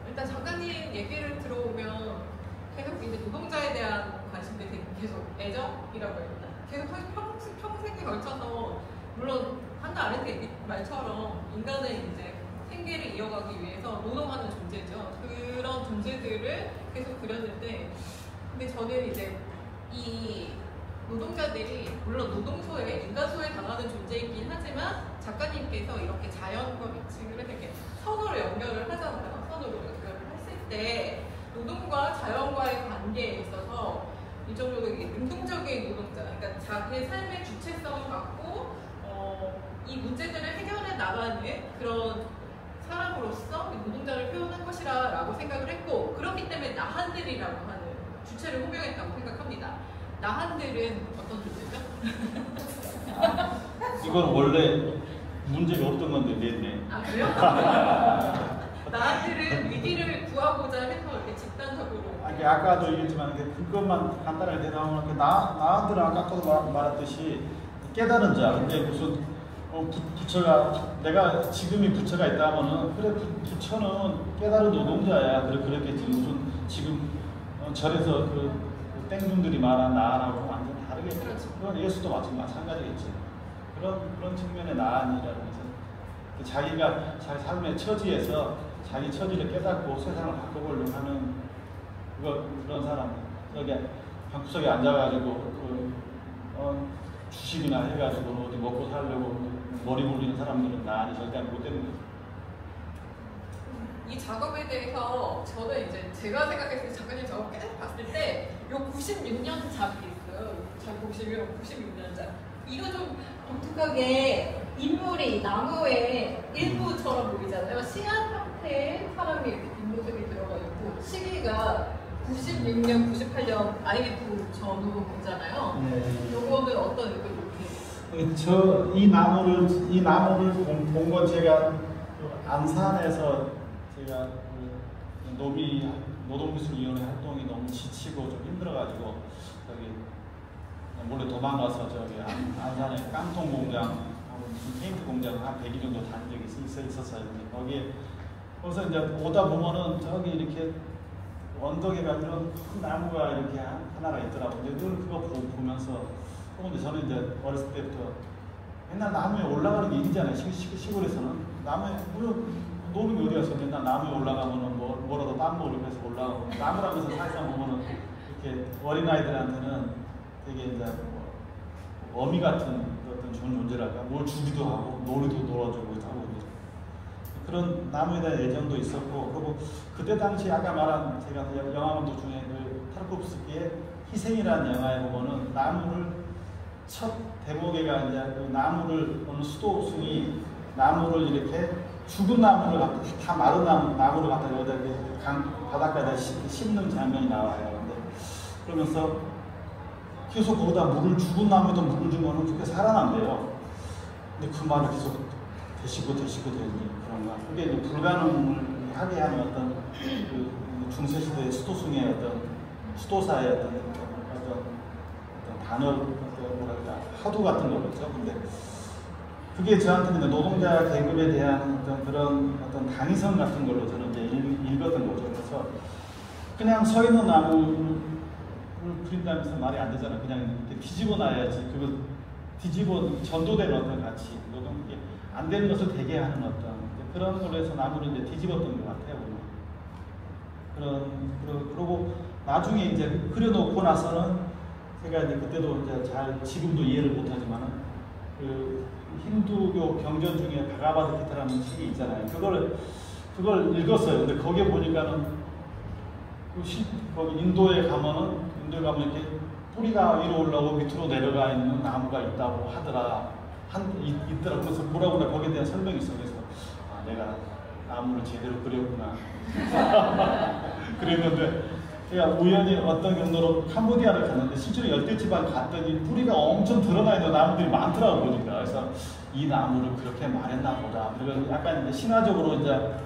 일단 작가님 얘기를 들어오면 계속 이제 노동자에 대한 관심들이 계속 애정이라고 해야 되나? 계속 평생에 걸쳐서 물론 한다 아렌트 말처럼 인간의 이제 생계를 이어가기 위해서 노동하는 존재죠. 그런 존재들을 계속 그렸는데 근데 저는 이제 이 노동자들이 물론 노동소에 인간소에 당하는 존재이긴 하지만 작가님께서 이렇게 자연과 미층을 이렇게 선으로 연결을 하잖아요. 선으로 연결을 했을 때 노동과 자연과의 관계에 있어서 일정적으로 능동적인 노동자, 그러니까 자기의 삶의 주체성을 갖고 이 문제들을 해결해 나가는 그런 사람으로서 노동자를 표현한 것이라고 생각을 했고 그렇기 때문에 나한들이라고 하는 주체를 호명했다고 생각합니다. 나한들은 어떤 존재죠? 이건 원래 문제가 없던 건데 냈네. 아 그래요? 나한들은 위기를 구하고자 해서 이렇게 집단적으로. 아까도 얘기했지만 그것만 간단하게 대답하면 나한들은 아까도 말했듯이 깨달은 자. 근데 무슨 부처가 내가 지금이 부처가 있다면은 그래 부처는 깨달은 노동자야. 그렇겠지. 무슨 지금 절에서 땡중들이 말한 나하고 완전 다르겠지. 그렇죠. 그건 예수도 마찬가지겠지. 그런 측면의 나한이라는 것은 자기가 자기 삶의 처지에서 자기 처지를 깨닫고 세상을 바꿔보려고 하는 그런 사람. 여기 방구석에 앉아가지고 주식이나 해가지고 어디 먹고 살려고 머리 굴리는 사람들은 나한이 절대 못 되는 거죠. 이 작업에 대해서 저는 이제 제가 생각했을 때 작가님 작업 계속 봤을 때 요 96년 작이 있어요. 잘 보시면 96년작. 이거 좀 독특하게 인물이 나무의 일부처럼 보이잖아요. 시간 형태의 사람이 이렇게 뒷모습이 들어가 있고 시기가 96년, 98년 IF 전후잖아요. 네. 요거는 어떤 의미로 이 나무를 본 건 제가 안산에서 제가 노동기술위원회 활동이 너무 지치고 좀 힘들어가지고 저기 몰래 도망가서 저기 안산에 깡통 공장 무슨 페인트 공장 한 100일 정도 다닌 적이 있었어요. 거기서 이제 오다 보면은 저기 이렇게 언덕에 가면 큰 나무가 이렇게 하나가 있더라고요. 근데 늘 그거 보면서 근데 저는 이제 어렸을 때부터 맨날 나무에 올라가는 게 일이잖아요. 시골에서는 나무에 노는 게 어디 가서 맨날 나무에 올라가면은 뭐라도 땀 먹으려고 해서 올라가고 나무라면서 사실상 보면은 이렇게 어린아이들한테는 되게 이제 어미 같은 어떤 좋은 존재랄까 뭘 주기도 하고 놀이도 놀아주고 하고 그런 나무에 대한 애정도 있었고 그리고 그때 당시 아까 말한 제가 영화감독 중에 타르코프스키의 희생이라는 영화에 보면은 나무를 첫 대목에가 이제 그 나무를 어느 수도승이 나무를 이렇게 죽은 나무를 갖다 다 마른 나무를 갖다 여기다 바닷가에다 심는 장면이 나와요. 근데 그러면서 계속 거기다 죽은 나무에다 물을 주면은 그게 살아난대요. 근데 그 말을 계속 되시고 되니 그런가. 그게 이제 불가능을 하게 하는 어떤 그 중세시대의 수도승의 어떤 수도사의 어떤 단어, 뭐랄까 화두 같은 거겠죠. 근데 그게 저한테는 노동자 계급에 대한 어떤 그런 어떤 당위성 같은 걸로 저는 이제 읽었던 거죠. 그래서 그냥 서 있는 나무를 그린다면서 말이 안 되잖아. 그냥 이렇게 뒤집어 놔야지. 그거 뒤집어 전도되는 어떤 가치, 노동이 안 되는 것을 되게 하는 어떤 그런 걸로 해서 나무를 이제 뒤집었던 것 같아요. 그러고 나중에 이제 그려놓고 나서는 제가 이제 그때도 이제 잘 지금도 이해를 못하지만은 그 힌두교 경전 중에 바가바드기타라는 책이 있잖아요. 그걸 읽었어요. 근데 거기에 보니까는 거기 인도에 가면은 이렇게 뿌리가 위로 올라오고 밑으로 내려가 있는 나무가 있다고 하더라. 있더라. 그래서 뭐라고 나 거기에 대한 설명이 있어. 그래서 내가 나무를 제대로 그렸구나. 그랬는데 제가 우연히 어떤 경로로 캄보디아를 갔는데 실제로 열대지방 갔더니 뿌리가 엄청 드러나 있는 나무들이 많더라고 보니까. 그래서 이 나무를 그렇게 말했나 보다. 그리고 약간 이제 신화적으로 이제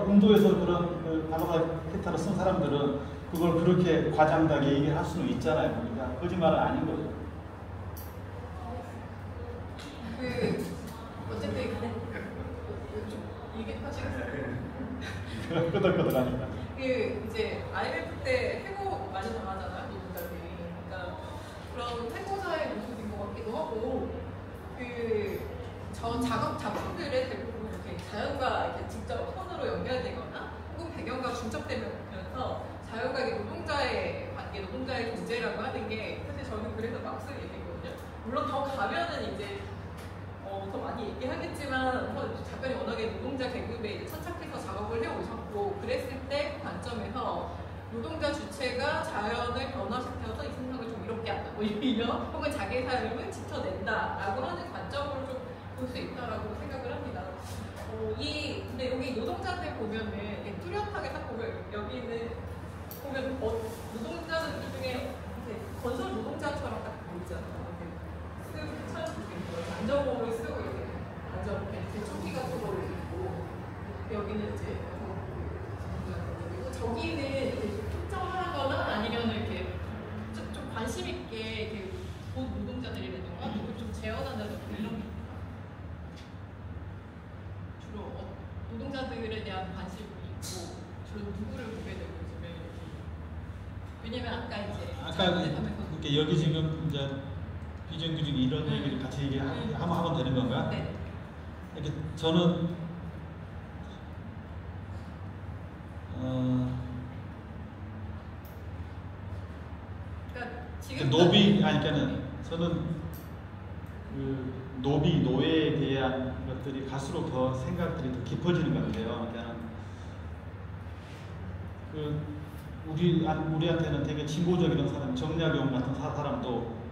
인도에서 그런 바가바드기타를 쓴 사람들은 그걸 그렇게 과장되게 얘기를 할 수는 있잖아요. 그러니까 거짓말은 아닌 거죠. 어쨌든 이게 하시겠어요? 끄덕끄덕하니까. 이제 IMF 때 해고 많이 당하잖아요, 노동자들이. 그러니까 그런 해고자의 모습인 것 같기도 하고, 저 작품들의 대부분 이렇게 자연과 이렇게 직접 손으로 연결되거나 혹은 배경과 중첩되면서 자연과 노동자의 관계, 노동자의 존재라고 하는 게 사실 저는 그래서 막스 얘기거든요. 물론 더 가면은 이제 더 많이 얘기하겠지만 작가님 워낙에 노동자 계급에 천착해서 작업을 해오셨고 그랬을 때 관점에서 노동자 주체가 자연을 변화시켜서 이 세상을 좀 이롭게 한다, 오히려 혹은 자기의 삶을 지켜낸다라고 하는 관점으로 좀 볼 수 있다라고 생각을 합니다. 근데 여기 노동자들 보면은 뚜렷하게 딱 보면 여기는 보면 노동자들 중에 건설 노동자처럼 딱 보이잖아요. 안전복을 쓰고 이렇게 안전 조끼 같은 거를 입고 여기는 이제 그리고 저기는 이렇게 특정하거나 아니면 이렇게 좀 관심 있게 이렇게 본 노동자들이라든가 누굴 좀 재현한다든가 이런 주로 노동자들에 대한 관심이 있고 주로 누구를 보게 되고 요즘에 왜냐면 아까 이렇게 여기 지금 이제 비정규직 이런 얘기를 같이 하면 되는 건가? 네. 이렇게 저는 그러니까 지금 그러니까는 저는 그 노예에 대한 것들이 갈수록 더 생각들이 더 깊어지는 것 같아요. 그러니까 우리한테는 되게 진보적인 사람, 정약용 같은 사람도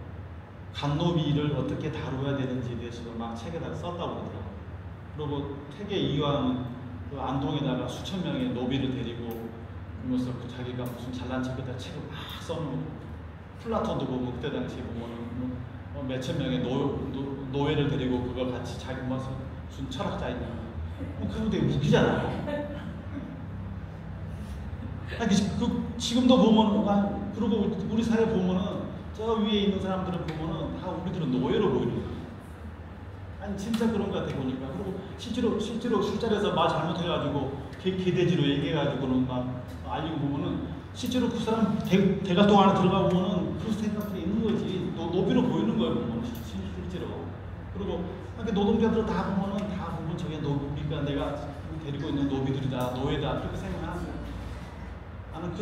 간노비를 어떻게 다루어야 되는지에 대해서도 막 책에다가 썼다고 그러더라고요. 그리고 태계 이황은 그 안동에다가 수천 명의 노비를 데리고 그러면서 자기가 무슨 잘난 척에다 책을 막 써놓은 플라톤도 보고 그때 당시에 보면은 몇천 명의 노예를 데리고 그걸 같이 자기 무슨 철학자이냐 그거 되게 웃기잖아요. 지금도 보면 그리고 우리 사회 보면은 저 위에 있는 사람들을 보면은 다 우리들은 노예로 보이는 거예요. 아니 진짜 그런 것 같아 보니까. 그리고 실제로 술자리에서 말 잘못해가지고 개돼지로 얘기해가지고는 막 알리고 보면은 실제로 그 사람 대가통 안에 들어가 보면은 그 생각들이 있는 거지. 노비로 보이는 거예요 보면 실제로. 그리고 이렇게 노동자들 다 보면 저게 노비가 내가 데리고 있는 노비들이다, 노예다 그렇게 생각하는 거예요. 나는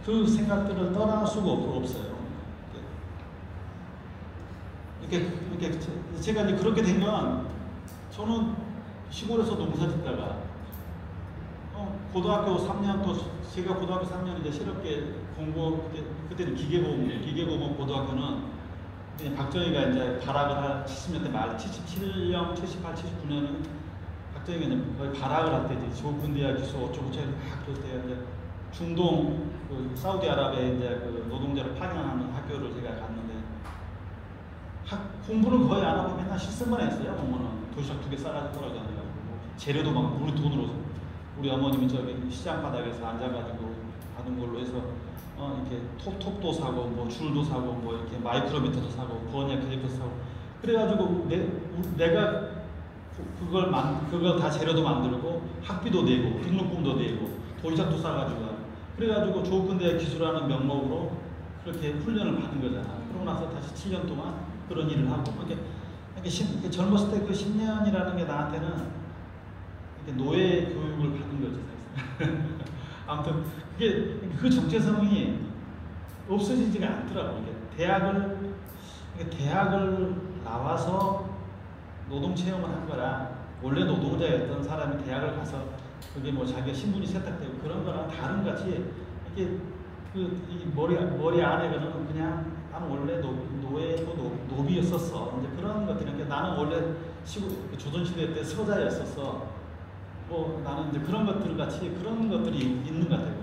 그 생각들을 떠날 수가 없어요. 이렇게 제가 이제 그렇게 되면 저는 시골에서 농사 짓다가 고등학교 3년 또 제가 고등학교 3년 이제 실업계 공부 그때는 기계공업 고등학교는 박정희가 이제 발악을 한 70년대 말 77년, 78, 79년은 박정희가 이제 거의 발악을 할 때 이제 조군대학 기수 어쩌고저쩌고 막 그럴 때 이제 중동 사우디아라비아에 이제 그 노동자를 파견하는 학교를 제가 갔는데 공부는 거의 안 하고 맨날 실습만 했어요. 어머는 도시락 2개 싸가지고 떨어져가지고 재료도 막 우리 돈으로 우리 어머님이 저기 시장 바닥에서 앉아가지고 받은 걸로 해서 이렇게 톱도 사고 뭐 줄도 사고 뭐 이렇게 마이크로미터도 사고 버니아 캐릭터 사고 그래가지고 내가 그걸 다 재료도 만들고 학비도 내고 등록금도 내고 도시락도 싸가지고 그래가지고 조건대 기술하는 명목으로 그렇게 훈련을 받은 거잖아. 그러고 나서 다시 7년 동안 그런 일을 하고 이렇게 젊었을 때 그 10년이라는 게 나한테는 이렇게 노예 교육을 받은 거지. 아무튼 그게 그 정체성이 없어지지가 않더라고. 대학을 나와서 노동 체험을 한 거랑 원래 노동자였던 사람이 대학을 가서 그게 뭐 자기가 신분이 세탁되고 그런 거랑 다른 같이 이게 이 머리 안에는 그냥 나는 원래 노예고 노비였었어. 이제 그런 것들이 나는 원래 조선시대 때 서자였었어. 뭐 나는 이제 그런 것들 같이 그런 것들이 있는 것 같아요.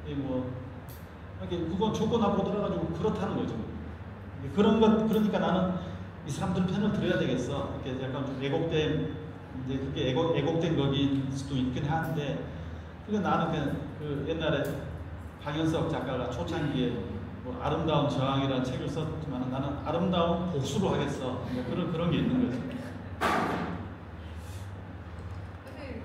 그러니까 그건 조건하고 들어가지고 그렇다는 거죠. 그러니까 나는 이 사람들 편을 들어야 되겠어. 이렇게 약간 좀 이제 그게 애곡된 거일 수도 있긴 한데, 그러니까 나는 그 옛날에 방현석 작가가 초창기에 뭐 아름다운 저항이라는 책을 썼지만 나는 아름다운 복수로 하겠어. 그런 게 있는 거죠. 사실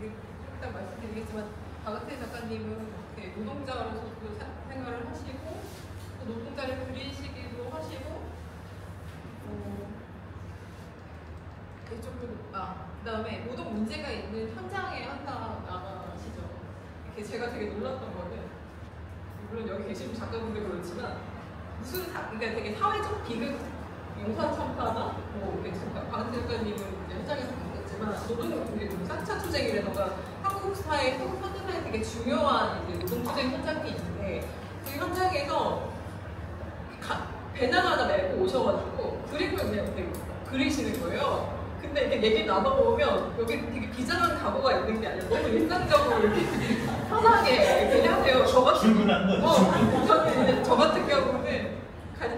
일단 말씀드리겠지만 박은태 작가님은 노동자로서도 생활을 하시고 또 노동자를 그리시기도 하시고 그다음에 노동 문제가 있는 현장에 항상 나가시죠. 제가 되게 놀랐던 거는 물론 여기 계신 작가분들 그렇지만 그러니까 되게 사회적 비극 용산천파나 뭐 박은태 작가님은 현장에서 보셨지만 노동 4차 투쟁이라던가 한국 사회, 한국 현대사에 되게 중요한 이제 노동투쟁 현장이 있는데 그 현장에서 배낭 하나 메고 오셔가지고 그림을 그냥 그리시는 거예요. 근데 이렇게 얘기 나눠보면 여기 되게 비장한 각오가 있는 게 아니라 너무 일상적으로 이렇게 편하게 이렇게 하세요. 저 같은 경우는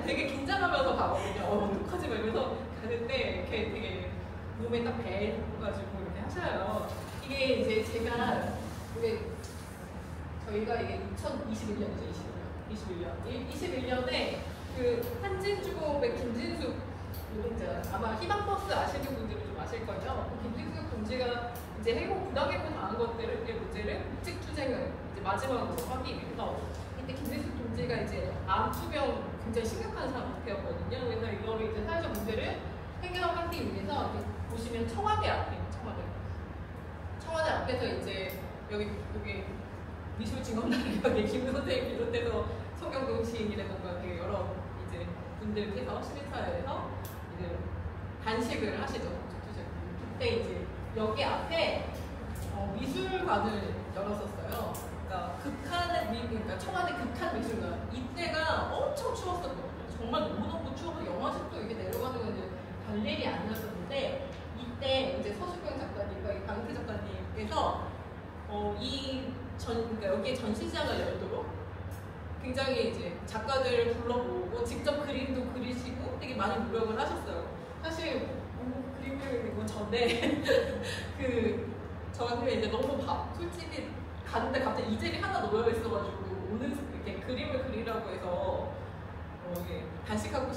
되게 긴장하면서 가거든요. 어떡하지 말면서 가는데 이렇게 되게 몸에 딱 배가지고 이렇게 하셔요. 이게 이제 저희가 이게 2021년이죠. 21년에 그 한진주공업의 김진숙 노동자, 아마 희망버스 아시는 분들은 좀 아실 거예요. 그 김진숙 동지가 이제 해고 부당해고 당한 것들의 문제를 복직 투쟁을 이제 마지막으로 하기 위해서 이때 김진숙 동지가 이제 암 투병 굉장히 심각한 상태였거든요. 그래서 이거를 이제 사회적 문제를 해결하기 위해서 보시면 청와대 앞에서 이제 여기 미술진흥단에 김 선생님 비롯해서 송경동 시인이라던가 여러 이제 분들께서 시민사회에서 이제 단식을 하시죠. 그때 이제 여기 앞에 미술관을 열었었어요. 그러니까 청와대 극한 미술관. 이때가 엄청 추웠었거든요. 정말 너무너무 추워서 영화실도 이게 내려가는 건 이제 갈 일이 아니었었는데 이때 이제 서수경 작가님과 강태 작가님께서 그러니까 여기에 전시장을 열도록 굉장히 이제 작가들을 불러모으고 직접 그림도 그리시고 되게 많은 노력을 하셨어요. 사실 그림 그리는 건 전에 저한테 이제 너무 솔직히 갔는데 갑자기 이젤이 하나 놓여 있어가지고 오늘 이렇게 그림을 그리라고 해서 단식하고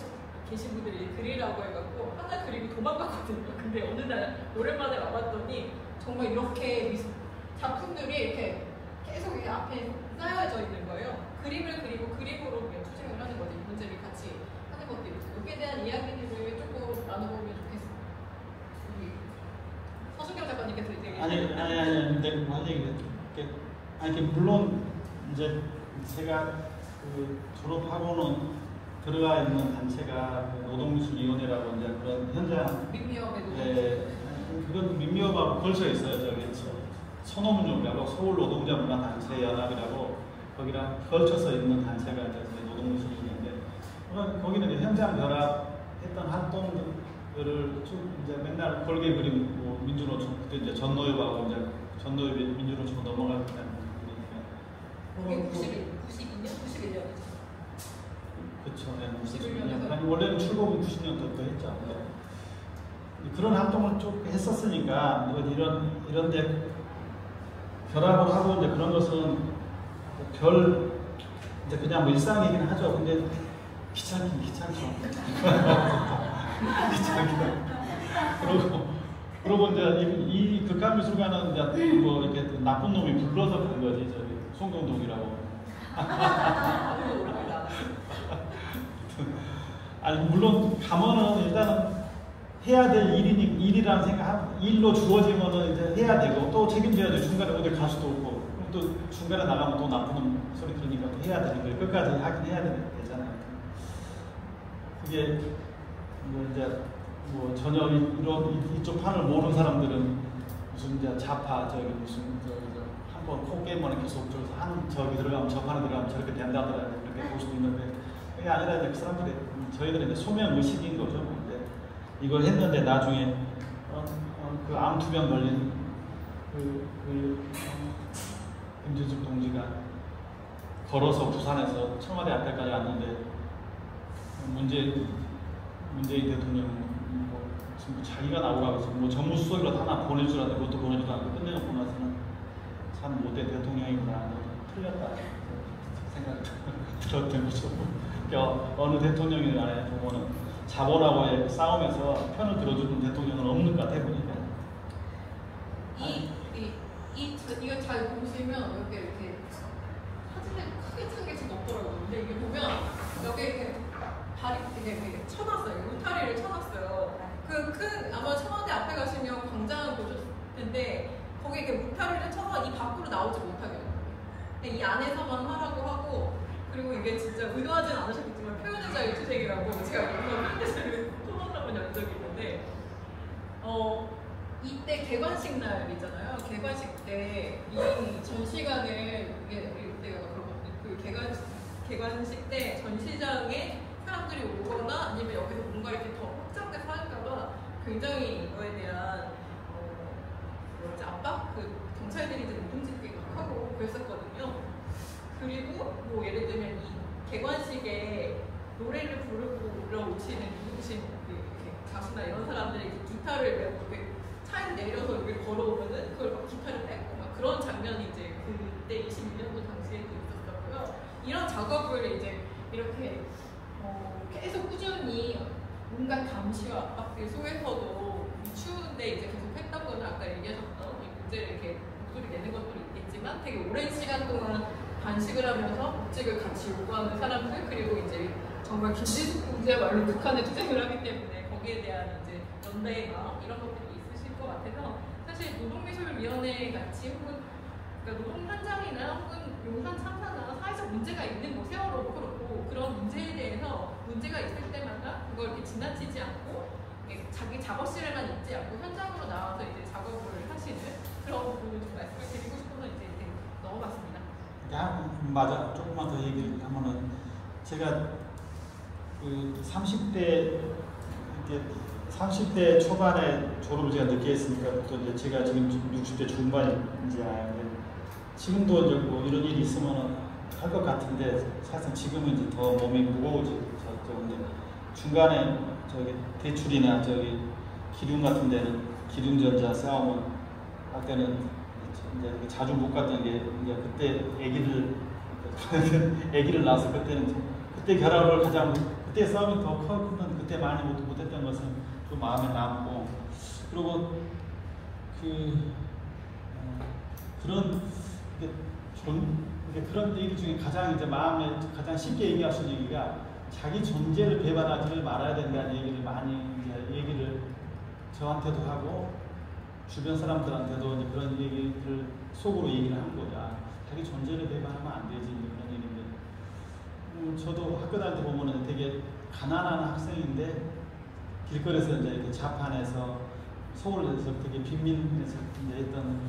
계신 분들이 그리라고 해갖고 하나 그리고 도망갔거든요. 근데 어느 날 오랜만에 와봤더니 정말 이렇게 작품들이 이렇게 계속 이게 앞에 쌓여져 있는 거예요. 그림을 그리고 그림으로 그냥 투쟁을 하는 거지. 문제를 같이 하는 것들이 있어요. 여기에 대한 이야기들을 조금 나눠보면 좋겠습니다. 서수경 작가님께서 되게 근데 아니 물론 이제 제가 졸업하고는 들어가 있는 단체가 노동미술위원회라고 이제 그런 현장 그건 민미업하고 걸쳐 있어요. 저기 선호문용이라고 서울노동자문화단체연합이라고 거기랑 걸쳐서 있는 단체가 이제 노동미술위원회인데 거기는 이제 현장 결합했던 활동들을 쭉 이제 맨날 골개 그리고 민주노총 그때 이제 전노협하고 이제 전노협이 민주노총 넘어갈 때 그게 91년이죠. 그렇죠. 네, 91년에서. 아니, 원래는 출범은 90년도부터 했죠. 네. 그런 활동을 쭉 했었으니까 이런데 결합을 하고 이제 그런 것은 이제 그냥 뭐 일상이긴 하죠. 근데 귀찮죠. 귀찮긴. 그러고 이제 이 극한미술관은 이제 뭐 이렇게 나쁜 놈이 불러서 그런 거지. 저기 송경동이라고. 아니 물론 가면은 일단은 해야 될 일이라는 일로 주어지면은 이제 해야 되고 또 책임져야지. 중간에 어디 갈 수도 없고 또 중간에 나가면 또 나쁜 소리 들으니까 또 해야 되는 거예요. 끝까지 하긴 해야 되잖아요. 그게 뭐 이제 뭐 전혀 이쪽 판을 모르는 사람들은 무슨 이제 좌파 무슨 한번 코 게임만 계속 저기 들어가면 저 판에 들어가면 저렇게 된다더라 그렇게 볼 수도 있는데 그게 아니라 이제 그 사람들이 저희들은 이제 소명 의식인 거죠. 근데 이걸 했는데 나중에 그 암 투병 걸린 김진숙 동지가 걸어서 부산에서 청와대 앞에까지 왔는데 문재인 대통령 뭐 자기가 나오라고 해서 뭐 정무수석이라도 하나 보낼 줄 알았는데 그것도 보내지도 않고 끝내놓고 나서는 참 못된 대통령이구나. 틀렸다 생각이 들었던 거죠. 그러니까 어느 대통령이 간에 보면은 자본하고의 싸움에서 편을 들어주는 대통령은 없는 것 같아 보니까. 이거 잘 보시면 여기 이렇게 사진에 크게 찬 게 좀 없더라고요. 근데 이게 보면 여기 이렇게 다리 이렇게 쳐놨어요. 울타리를 쳐놨어요. 그 큰 아마 청와대 앞에 가시면 광장 보셨을 텐데 거기 이렇게 울타리를 쳐서 이 밖으로 나오지 못하게 해요. 이 안에서만 하라고 하고 그리고 이게 진짜 의도하진 않으셨겠지만 표현의 자유 투쟁이라고 제가 여기서 표현의 자유 토론을 한번 연 적이 있는데 이때 개관식 날이잖아요. 개관식 때 이 전시관을 이때가 그 개관식 때 전시장에 사람들이 오거나 아니면 여기서 뭔가 이렇게 더 확장돼서 할까봐 굉장히 이거에 대한 압박? 경찰들이 이제 운동짓기 막 하고 그랬었거든요. 그리고 뭐 예를 들면 이 개관식에 노래를 부르고 올라오시는 누구신 가수나 이런 사람들이 기타를 이렇게 차에 내려서 여기 걸어오면은 그걸 막 기타를 뺏고 막 그런 장면이 이제 그때 21년도 당시에도 있었었고요. 이런 작업을 이제 이렇게 계속 꾸준히 온갖 감시와 압박들 속에서도 추운데 이제 계속 했던 거는 아까 얘기하셨던 이 문제를 이렇게 목소리 내는 것도 있겠지만 되게 오랜 시간 동안 단식을 하면서 법칙을 같이 요구하는 사람들 그리고 이제 정말 김진숙 동지야말로 극한의 투쟁을 하기 때문에 거기에 대한 이제 연대의 마음 이런 것들이 있으실 것 같아서 사실 노동미술위원회 같이 혹은 그러니까 노동 현장이나 혹은 용산 참사나 사회적 문제가 있는 뭐 세월호도 그렇고 그런 문제에 대해서 문제가 있을 때마다 그걸 이렇게 지나치지 않고 자기 작업실에만 있지 않고 현장으로 나와서 이제 작업을 하시는 그런 부분을 좀 말씀을 드리고 싶어서 이제 넣어봤습니다. 맞아. 조금만 더 얘기를 하면은 제가 그 30대 초반에 졸업을 제가 늦게 했으니까 또 이제 제가 지금 60대 중반이지 지금도 이제 뭐 이런 일이 있으면은 할 것 같은데 사실 지금은 이제 더 몸이 무거워지죠. 근데 중간에 저기 대출이나 저기 기둥 같은 데는 기둥전자 싸움은 할 때는 이제 자주 못 갔던 게 이제 그때 아기를 낳아서 그때 결합을 그때 싸움이 더 컸던 그때 많이 못했던 것은 좀 마음에 남고 그리고 그런 얘기 중에 가장 이제 마음에 가장 쉽게 얘기할 수 있는 얘기가 자기 존재를 배반하지를 말아야 된다는 얘기를 많이 얘기를 저한테도 하고 주변 사람들한테도 이제 그런 얘기를 속으로 얘기를 한 거야. 자기 존재를 배반하면 안 되지 그런 얘기인데 저도 학교 다닐 때 보면은 되게 가난한 학생인데 길거리에서 이제 이렇게 자판에서 서울에서 되게 빈민에서 했던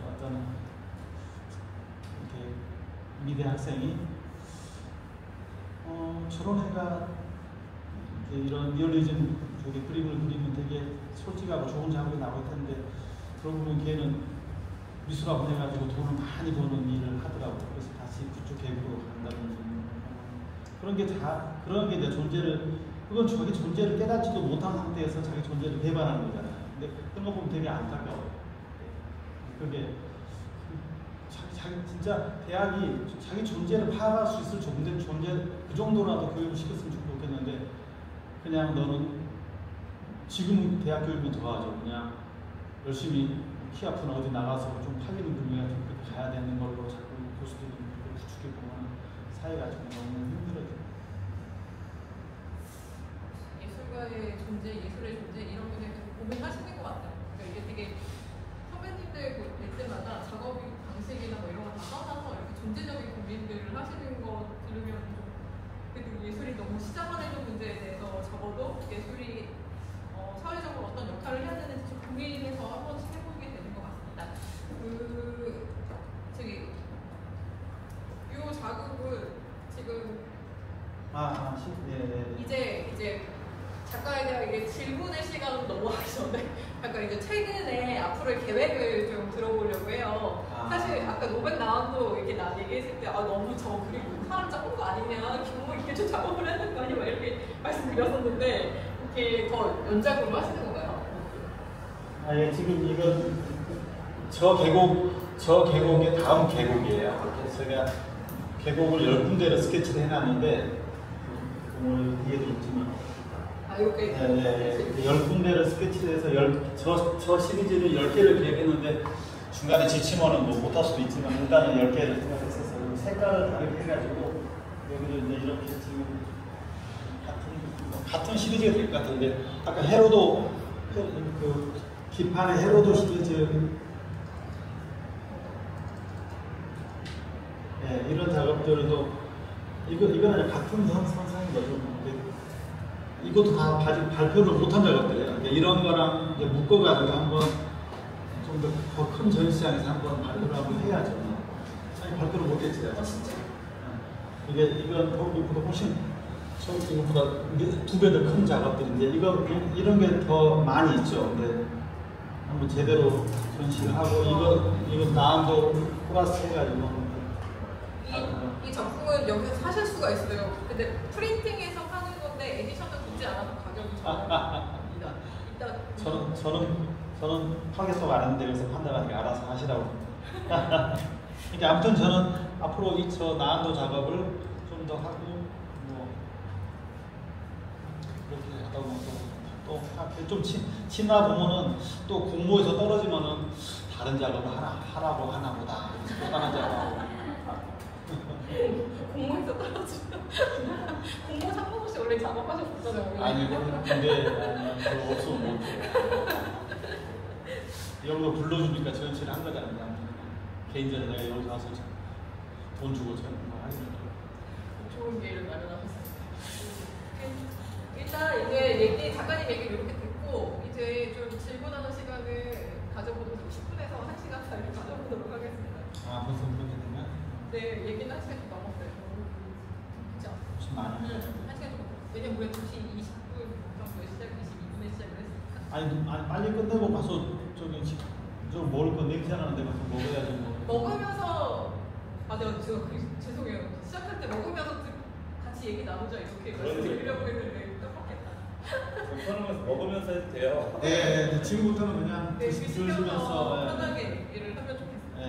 어떤 이렇게 미대 학생이 저런 애가 이런 리얼리즘 쪽에 그림을 그리면 되게 솔직하고 좋은 작업이 나올 텐데 그러고 보면 걔는 미술학원 해가지고 돈을 많이 버는 일을 하더라고요. 그래서 다시 그쪽 계급으로 간다는 그런 게 이제 그건 자기 존재를 깨닫지도 못한 상태에서 자기 존재를 배반하는 거잖아요. 근데 그런 거 보면 되게 안타까워요. 그게 진짜 대학이 자기 존재를 파악할 수 있을 존재 그 정도라도 교육을 시켰으면 좋겠는데 그냥 너는 지금 대학 교육은 더하죠. 그냥 열심히 키 아픈 어디 나가서 좀 팔리는 분야에 좀 가야 되는 걸로 자꾸 교수들이 부추겨 보면 사회가 좀 너무 힘들어요. 예술가의 존재, 예술의 존재 이런 것에 대해서 고민하시는 것 같아요. 그러니까 이게 되게 선배님들 볼 때마다 작업 방식이나 뭐 이런 거 다 떠나서 이렇게 존재적인 고민들을 하시는 거 들으면 좀 그래도 예술이 너무 시장화되는 문제에 대해서 적어도 예술이 사회적으로 어떤 역할을 해야 되는지 좀 고민해서 한 번씩 해보게 되는 것 같습니다. 이 작업은 지금 이제 작가에 대한 이게 질문의 시간은 넘어가기 전에 약간 이제 최근에 앞으로의 계획을 좀 들어보려고 해요. 사실 아까 노백 나원도 이렇게 얘기했을 때 너무 저 그리고 사람 적은 거 아니냐, 규모 있게 좀 작업을 해야 되는 거 아니야, 막 이렇게 말씀드렸었는데 이렇게 더 연작으로 하시는 건가요? 예, 지금 이건 저 계곡의 다음 계곡이에요. 그래서 제가 계곡을 10군데를 스케치를 해놨는데 오늘 뒤에도 있지만 이렇게 10군데를 스케치를 해서 저 시리즈를 10개를 계획했는데 중간에 지치면은 뭐 못할 수도 있지만 일단은 10개를 생각했었어요. 색깔을 다르게 해가지고 여기를 이제 이렇게 지금 같은 시리즈가 될 것 같은데 아까 헤로도 그 기판의 헤로도 시리즈 이런 작업들도 이거는 같은 선상인 거죠. 이것도 다 아직 발표를 못한 작업들이에요. 그러니까 이런 거랑 이제 묶어가지고 한번 좀 더 큰 전시장에서 한번 발표를 한번 해야죠. 아니 발표를 못했지. 진짜? 이건 이거보다 훨씬 이거보다 2배 더 큰 작업들인데 이런 게 더 많이 있죠. 근데 한번 제대로 전시를 하고 이거 다음도 플러스 해가지고. 이 작품은 여기서 사실 수가 있어요. 근데 프린팅해서 파는 건데 에디션을 붙지 않아도 가격이 저는 파괴석 안 했는데 여기서 판단하니까 알아서 하시라고. 그러니까 아무튼 저는 앞으로 저 나안도 작업을 좀 더 하고 뭐 그렇게 하다 보면 또 치나 보면은 또 공모에서 떨어지면은 다른 작업을 하라고 하나 보다. 또 다른 작업. 공모에서 떨어지면 공모 상관 없이 원래 작업하셨었잖아요. 아니 근데 그거 없으면 못해요. 여기서 불러주니까 전시를 한 거잖아요. 개인전에 내가 여기 가서 돈 주고 하니까 좋은 기회를 마련하셨습니다. 일단 작가님 얘기를 이렇게 듣고 이제 좀 질문하는 시간을 가져보도록 10분에서 1시간 사이를 가져보도록 하겠습니다. 벌써 그렇게 되면? 네, 얘기는 1시간 좀 넘었어요. 그죠? 무슨 말이야? 1시간 좀 넘었어요. 왜냐면 우리가 2시 20분 정도에 22분에 시작을 했으니까. 아니 빨리 끝내고 가서 좀 먹을 거 냄새 나는데 가서 먹어야지 뭐. 먹으면서 제가 죄송해요. 시작할 때 먹으면서 같이 얘기 나누자 이렇게 말씀드리려고 했는데 깜빡했다. 먹으면서 해도 돼요. 네, 지금부터는 그냥 드시면서 편하게 얘기를 하면 좋겠습니다. 네.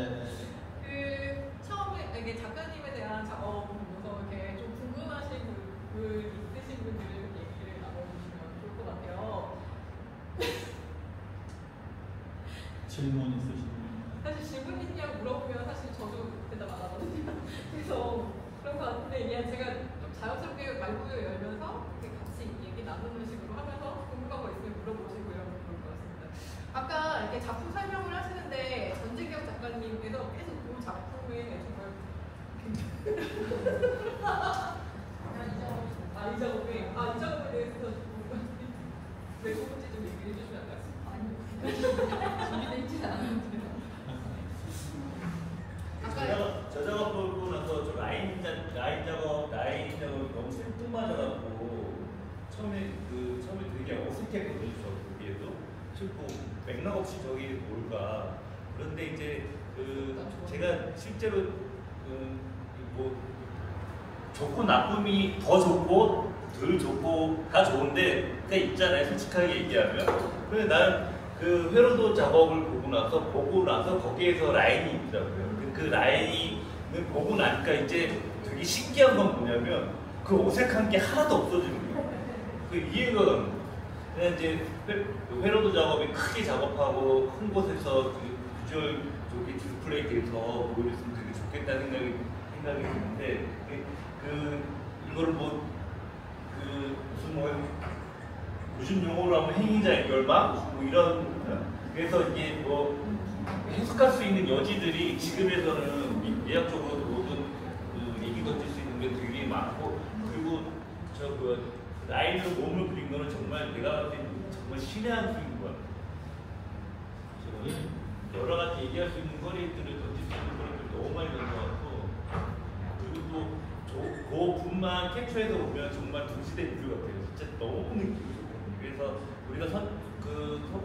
처음에 이게 작가님에 대한 작업을 보면서 이렇게 좀 궁금하신 분 있으신 분들 얘기를 나눠주시면 좋을 것 같아요. 질문 있으시면. 사실 질문 있냐고 물어보면 사실 저도 대답 안 하거든요. 그래서 그런 것 같은데 그냥 제가 좀 자연스럽게 말도 열면서 이렇게 같이 얘기 나누는 식으로 하면서 궁금한 거 있으면 물어보시고 이러면 좋을 것 같습니다. 아까 이렇게 작품 설명을 하시는데 전재경 작가님께서 계속 그 작품에 정말 이 작업에 대해서 왜 좋은지 좀 얘기해 주시면 안 될까요? 아니요. 준비되어 있지 않았는데. 저 작업 보고 나서 저 라인 작업 너무 슬픔맞아갖고 처음에 되게 어색했거든요. 저 보기에도 슬프고 맥락 없이 저기 뭘까. 그런데 이제 제가 실제로 좋고 나쁨이 더 좋고 덜 좋고가 좋은데 그러니까 있잖아요. 솔직하게 얘기하면. 근데 나는 그 회로도 작업을 보고 나서 거기에서 라인이 있더라고요. 그 라인을 보고 나니까 이제 되게 신기한 건 뭐냐면 그 어색한 게 하나도 없어지는 거예요. 그 이해가 가는 거예요. 그냥 이제 회로도 작업이 크게 작업하고 큰 곳에서 비주얼 저기 디스플레이 돼서 보여줬으면 되게 좋겠다는 생각이 드는데 이거를 무슨 용어로 하면 행위자 연결망 이런 그래서 이게 해석할 수 있는 여지들이 지금에서는 예약적으로 모든 얘기 던질 수 있는 게 되게 많고 그리고 라인으로 몸을 그린 거는 정말 내가 봤을 때 정말 신의 한 수인 것 같아요. 여러 가지 얘기할 수 있는 거리들을 던질 수 있는 거리들 너무 많이 던져갖고 그리고 또 그 분만 캡처해서 보면 정말 동시대 인류 같아요. 진짜 너무 느끼고 좋거든요. 그래서 우리가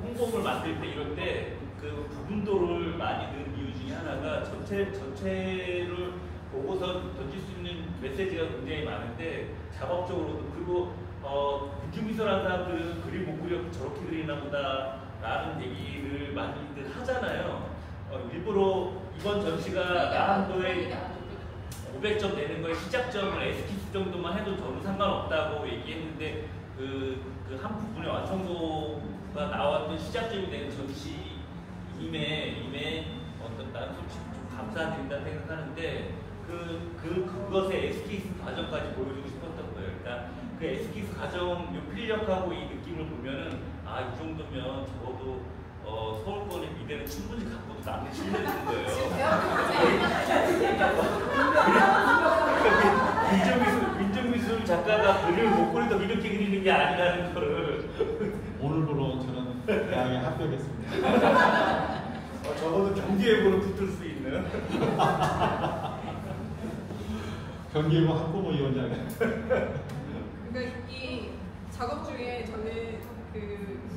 홍보물 만들 때 이럴 때 그 부분도를 많이 넣은 이유 중에 하나가 전체를 보고서 던질 수 있는 메시지가 굉장히 많은데 작업적으로도 그리고 민중미술하는 사람들은 그림 못 그려 저렇게 그리나 보다 라는 얘기를 많이들 하잖아요. 일부러 이번 전시가 나한도에 500점 되는 거에 시작점을 에스키스 정도만 해도 저는 상관없다고 얘기했는데 그 한 부분의 완성도가 나왔던 시작점이 되는 전시임에 나는 솔직히 좀 감사드린다는 생각하는데 그것의 에스키스 과정까지 보여주고 싶었던 거예요. 그러니까 그 에스키스 과정 필력하고 이 느낌을 보면은 이 정도면 적어도 서울권의 미래는 충분히 갖고도 남는 신뢰는 거예요. 민중미술 작가가 그림을 못 그려도 이렇게 그리는 게 아니라는 거를 오늘부로 저는 대학에 합격했습니다. 적어도 경기예보는 붙을 수 있는 경기예보 학부모 위원장이. 그러니까 이 작업 중에 저는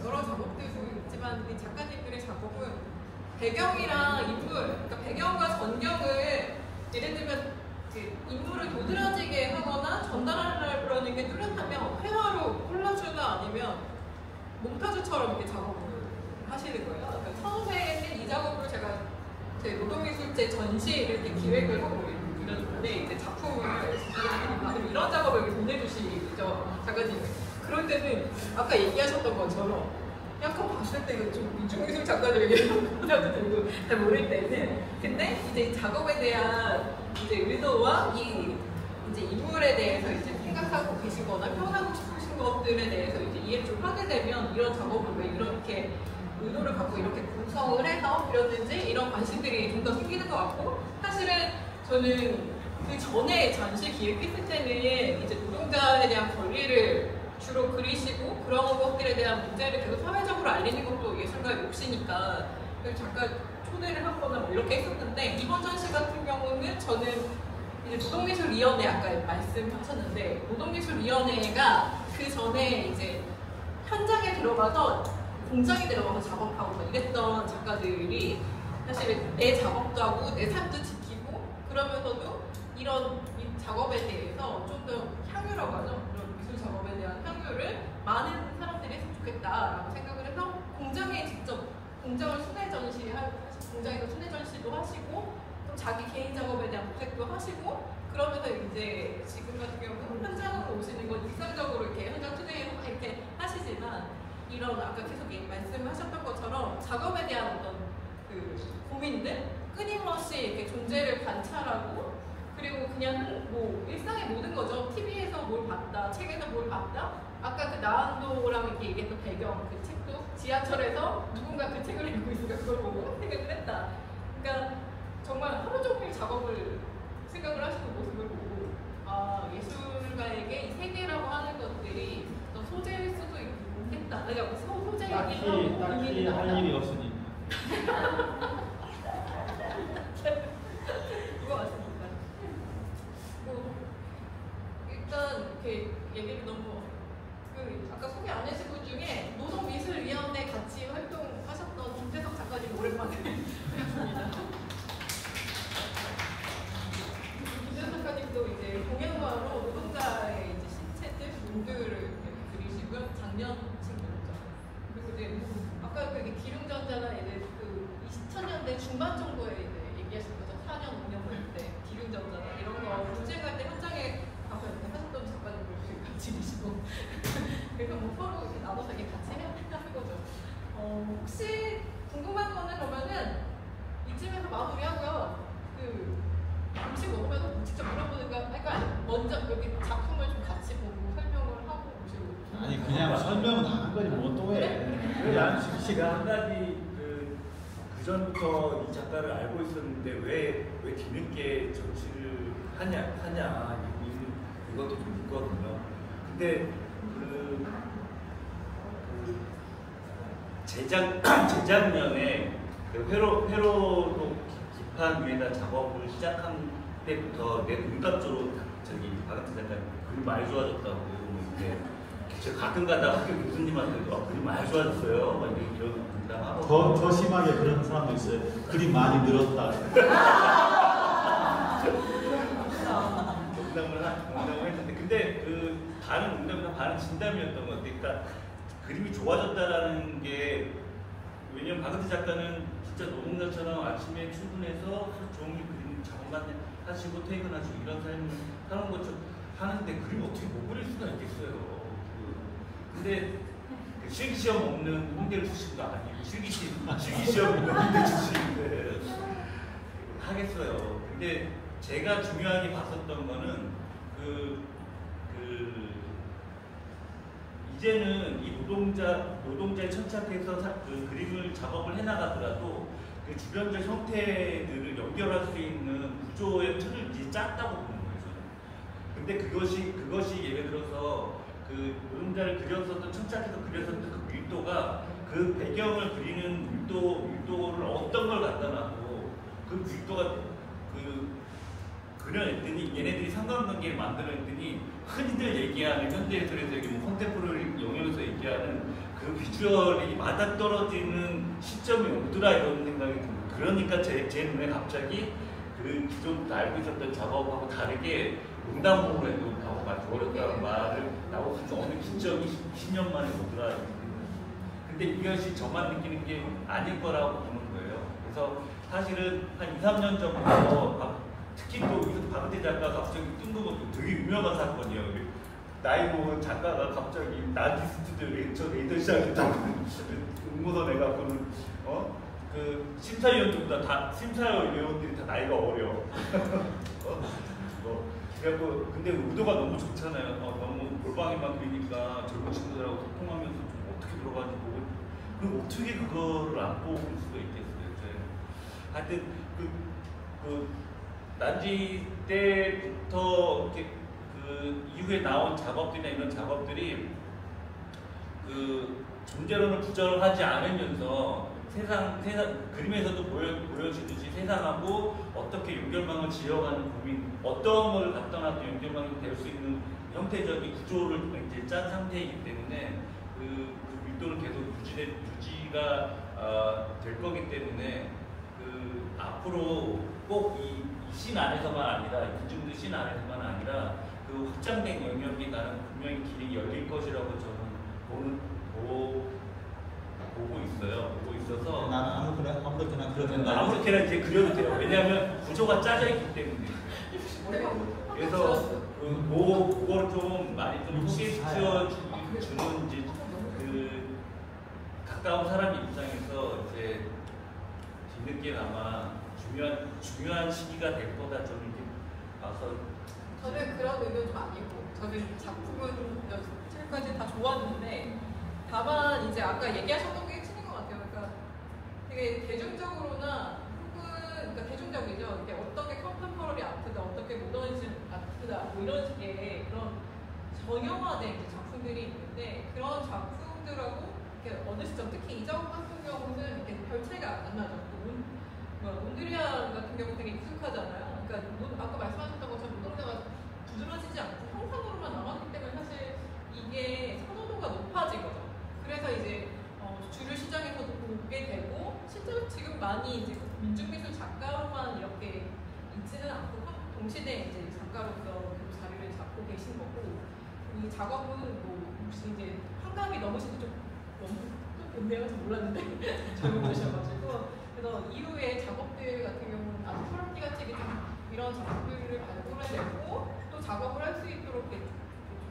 여러 작업들도 있지만 이 작가님들의 작업은 배경이랑 인물, 그러니까 배경과 전경을 예를 들면 인물을 도드라지게 하거나 전달하려는 게 뚜렷하면 회화로 콜라주나 아니면 몽타주처럼 이렇게 작업을 하시는 거예요. 그러니까 처음에는 이 작업을 제가 제 노동미술제 전시를 이렇게 기획을 하고 이랬는데 이제 작품을 그럼 이런 작업을 이렇게 보내주시죠 작가님. 그럴 때는 아까 얘기하셨던 것처럼 약간 봤을 때 이거 좀 민중미술 작가들에게 생각도 들고 잘 모를 때는 근데 이제 작업에 대한 이제 의도와 이제 인물에 대해서 이제 생각하고 계시거나 표현하고 싶으신 것들에 대해서 이제 이해를 좀 하게 되면 이런 작업을 왜 이렇게 의도를 갖고 이렇게 구성을 해서 그렸는지 이런 관심들이 좀 더 생기는 것 같고 사실은 저는 그 전에 전시 기획했을 때는 이제 노동자에 대한 권리를 주로 그리시고 그런 것들에 대한 문제를 계속 사회적으로 알리는 것도 예술가의 몫이니까 잠깐 초대를 하거나 뭐 이렇게 했었는데 이번 전시 같은 경우는 저는 이제 노동미술위원회 아까 말씀하셨는데 노동미술위원회가 그 전에 이제 현장에 들어가서 공장에 들어가서 작업하고 막 이랬던 작가들이 사실 내 작업도 하고 내 삶도 지키고 그러면서도 이런 작업에 대해서 좀 더 향유라고 하죠. 이런 미술 작업에 대한 향유를 많은 사람들이 했으면 좋겠다라고 생각을 해서 공장에 직접 공장을 순회 전시하고 공장에서 순회 전시도 하시고 또 자기 개인 작업에 대한 모색도 하시고 그러면서 이제 지금 같은 경우는 현장으로 오시는 건 일상적으로 이렇게 현장 투데이 이렇게 하시지만 이런 아까 계속 말씀하셨던 것처럼 작업에 대한 어떤 고민들 끊임없이 이렇게 존재를 관찰하고 그리고 그냥 뭐 일상의 모든 거죠. TV에서 뭘 봤다, 책에서 뭘 봤다. 아까 그 나한도랑 이렇게 얘기했던 배경 그 책도 지하철에서 누군가 그 책을 읽고 있으니까 그걸 보고 생각을 했다. 그러니까 정말 하루 종일 작업을 생각을 하시는 모습을 보고 예술가에게 이 세계라고 하는 것들이 어떤 소재일 수도 있겠다. 그러니까 소재 얘기하고 딱히 할 일이 없으니. 그거 맞습니다. 일단 이렇게 얘기를 너무 아까 소개 안 해주신 분 중에 노동미술위원회 같이 활동하셨던 김태석 작가님 오랜만에 뵙습니다. 김태석 작가님도 이제 동양화로 중반 정도에 이제 얘기하신 거죠. 4년, 5년 볼 때 기름전자 이런 거 문제가 때 현장에 가서 이렇게 하셨던 작가님들 같이 계시고 그래서 뭐 서로 이렇게 나눠서 이렇게 같이 하는 거죠. 혹시 궁금한 거는 그러면은 이쯤에서 마무리하고요. 그 음식 먹으면서 직접 물어보는 거 그러니까 먼저 여기 작품을 좀 같이 보고 설명을 하고 오시고 아니 그냥 설명은 다 한 거지 뭐 또 해. 그냥 시가 한 가지 그 전부터 이 작가를 알고 있었는데 왜 뒤늦게 전시를 하냐 이것도 좀 있거든요. 근데 재작년에 그 회로도 기판 위에다 작업을 시작한 때부터 내 눈감조로 저기 박은태 작가님 그림 많이 좋아졌다고 이제 제가 가끔 가다가 학교 교수님한테도 그림 많이 좋아졌어요. 막 이런 농담하고 더 심하게 그런 사람도 있어요. 그림 많이 늘었다. 농담을 했는데 근데 그 반은 농담이나 반은 진담이었던 것 같아요. 그러니까 그림이 좋아졌다라는 게 왜냐면 박은태 작가는 진짜 노동자처럼 아침에 출근해서 하루 종일 그림 작업만 하시고 퇴근하시고 이런 삶을 사는 것처럼 하는데 그림 어떻게 못 그릴 수가 있겠어요. 근데 그 실기시험 없는 홍대를 주신 거 아니고 실기시험 없는 홍대 주시는데 하겠어요. 근데 제가 중요하게 봤었던 거는 이제는 이 노동자에 천착해서 그 그림을 작업을 해나가더라도 그 주변적 형태들을 연결할 수 있는 구조의 틀을 이제 짰다고 보는 거예요. 저는. 근데 그것이 예를 들어서 그 노동자를 그렸었던 천착해서 그렸었던 그 밀도가 그 배경을 그리는 밀도를 어떤 걸 갖다 놔도 그 밀도가 그려냈더니 얘네들이 상관관계를 만들어냈더니 흔히들 얘기하는 현대예술에서 뭐 컨템포러리 영역에서 얘기하는 그 비주얼이 맞아떨어지는 시점이 오더라 이런 생각이 듭니다. 그러니까 제 눈에 갑자기 그 기존 알고 있었던 작업하고 다르게 농담으로 해도 작업하기 어렵다는 말을 나오고 어느 기점이 10년 만에 오더라. 근데 이것이 저만 느끼는 게 아닐 거라고 보는 거예요. 그래서 사실은 한 2, 3년 전부터 특히 또 박은태 작가가 갑자기 뜬금없이 되게 유명한 사건이에요. 나이 먹은 작가가 갑자기 나지스트들 저 레이더 시작했다고 응모서 내갖고는 그 심사위원들보다 다 심사위원들이 다 나이가 어려. 그래갖고 근데 의도가 너무 좋잖아요. 너무 골방에만 그리니까 젊은 친구들하고 소통하면서 좀 어떻게 들어가는지 보고 그럼 어떻게 그거를 안 보고 볼 수가 있겠어요. 하여튼 난지 때부터 이렇게 그 이후에 나온 작업들이나 이런 작업들이 그 존재론을 부정을 하지 않으면서 세상 그림에서도 보여지듯이 세상하고 어떻게 연결망을 지어가는 고민, 어떤 걸 갖다 놔도 연결망이 될 수 있는 형태적인 구조를 이제 짠 상태이기 때문에 그 밀도는 계속 유지가 될 거기 때문에 그 앞으로 꼭 이 씬 안에서만 아니라 이중도 씬 안에서만 아니라 그 확장된 영역이 나는 분명히 길이 열릴 것이라고 저는 보고 있어서 나는 아무렇게나 그려도 된다. 아무렇게나 이제 그려도 돼요. 왜냐하면 구조가 짜져 있기 때문에. 그래서 그걸 좀 많이 좀 소개시켜 주는 이제 그 가까운 사람 입장에서 이제 뒤늦게나마 중요한 시기가 될 거다 저는 이렇게 봐서. 저는 그런 의견 좀 아니고 저는 작품은 지금까지 다 좋았는데 다만 이제 아까 얘기하셨던 게 핵심인 것 같아요. 그러니까 되게 대중적으로나 혹은 그러니까 대중적이죠. 이게 어떻게 컨템포러리 아트다, 어떻게 모더니즘 아트다, 뭐 이런 식의 그런 정형화된 이제 작품들이 있는데 그런 작품들하고 이렇게 어느 시점 특히 이정 같은 경우는 이렇게 별 차이가 안 나죠. 몬드리안 같은 경우 되게 익숙하잖아요. 그러니까 아까 말씀하셨던 것처럼 노동자가 부드러지지 않고 형상으로만 남았기 때문에 사실 이게 선호도가 높아지거든요. 그래서 이제 주류 시장에서도 보게 되고 실제로 지금 많이 이제 민중미술 작가로만 이렇게 있지는 않고 동시대에 이제 작가로서 그 자리를 잡고 계신 거고 이 작업은 뭐 혹시 이제 환갑이 넘으신지 좀 너무 좋네요. 잘 몰랐는데 잘못 보셔가지고 그래서 이후에 작업들 같은 경우는 아트포럼티 같이 이런 작업들을 발굴해내고 또 작업을 할 수 있도록 이렇게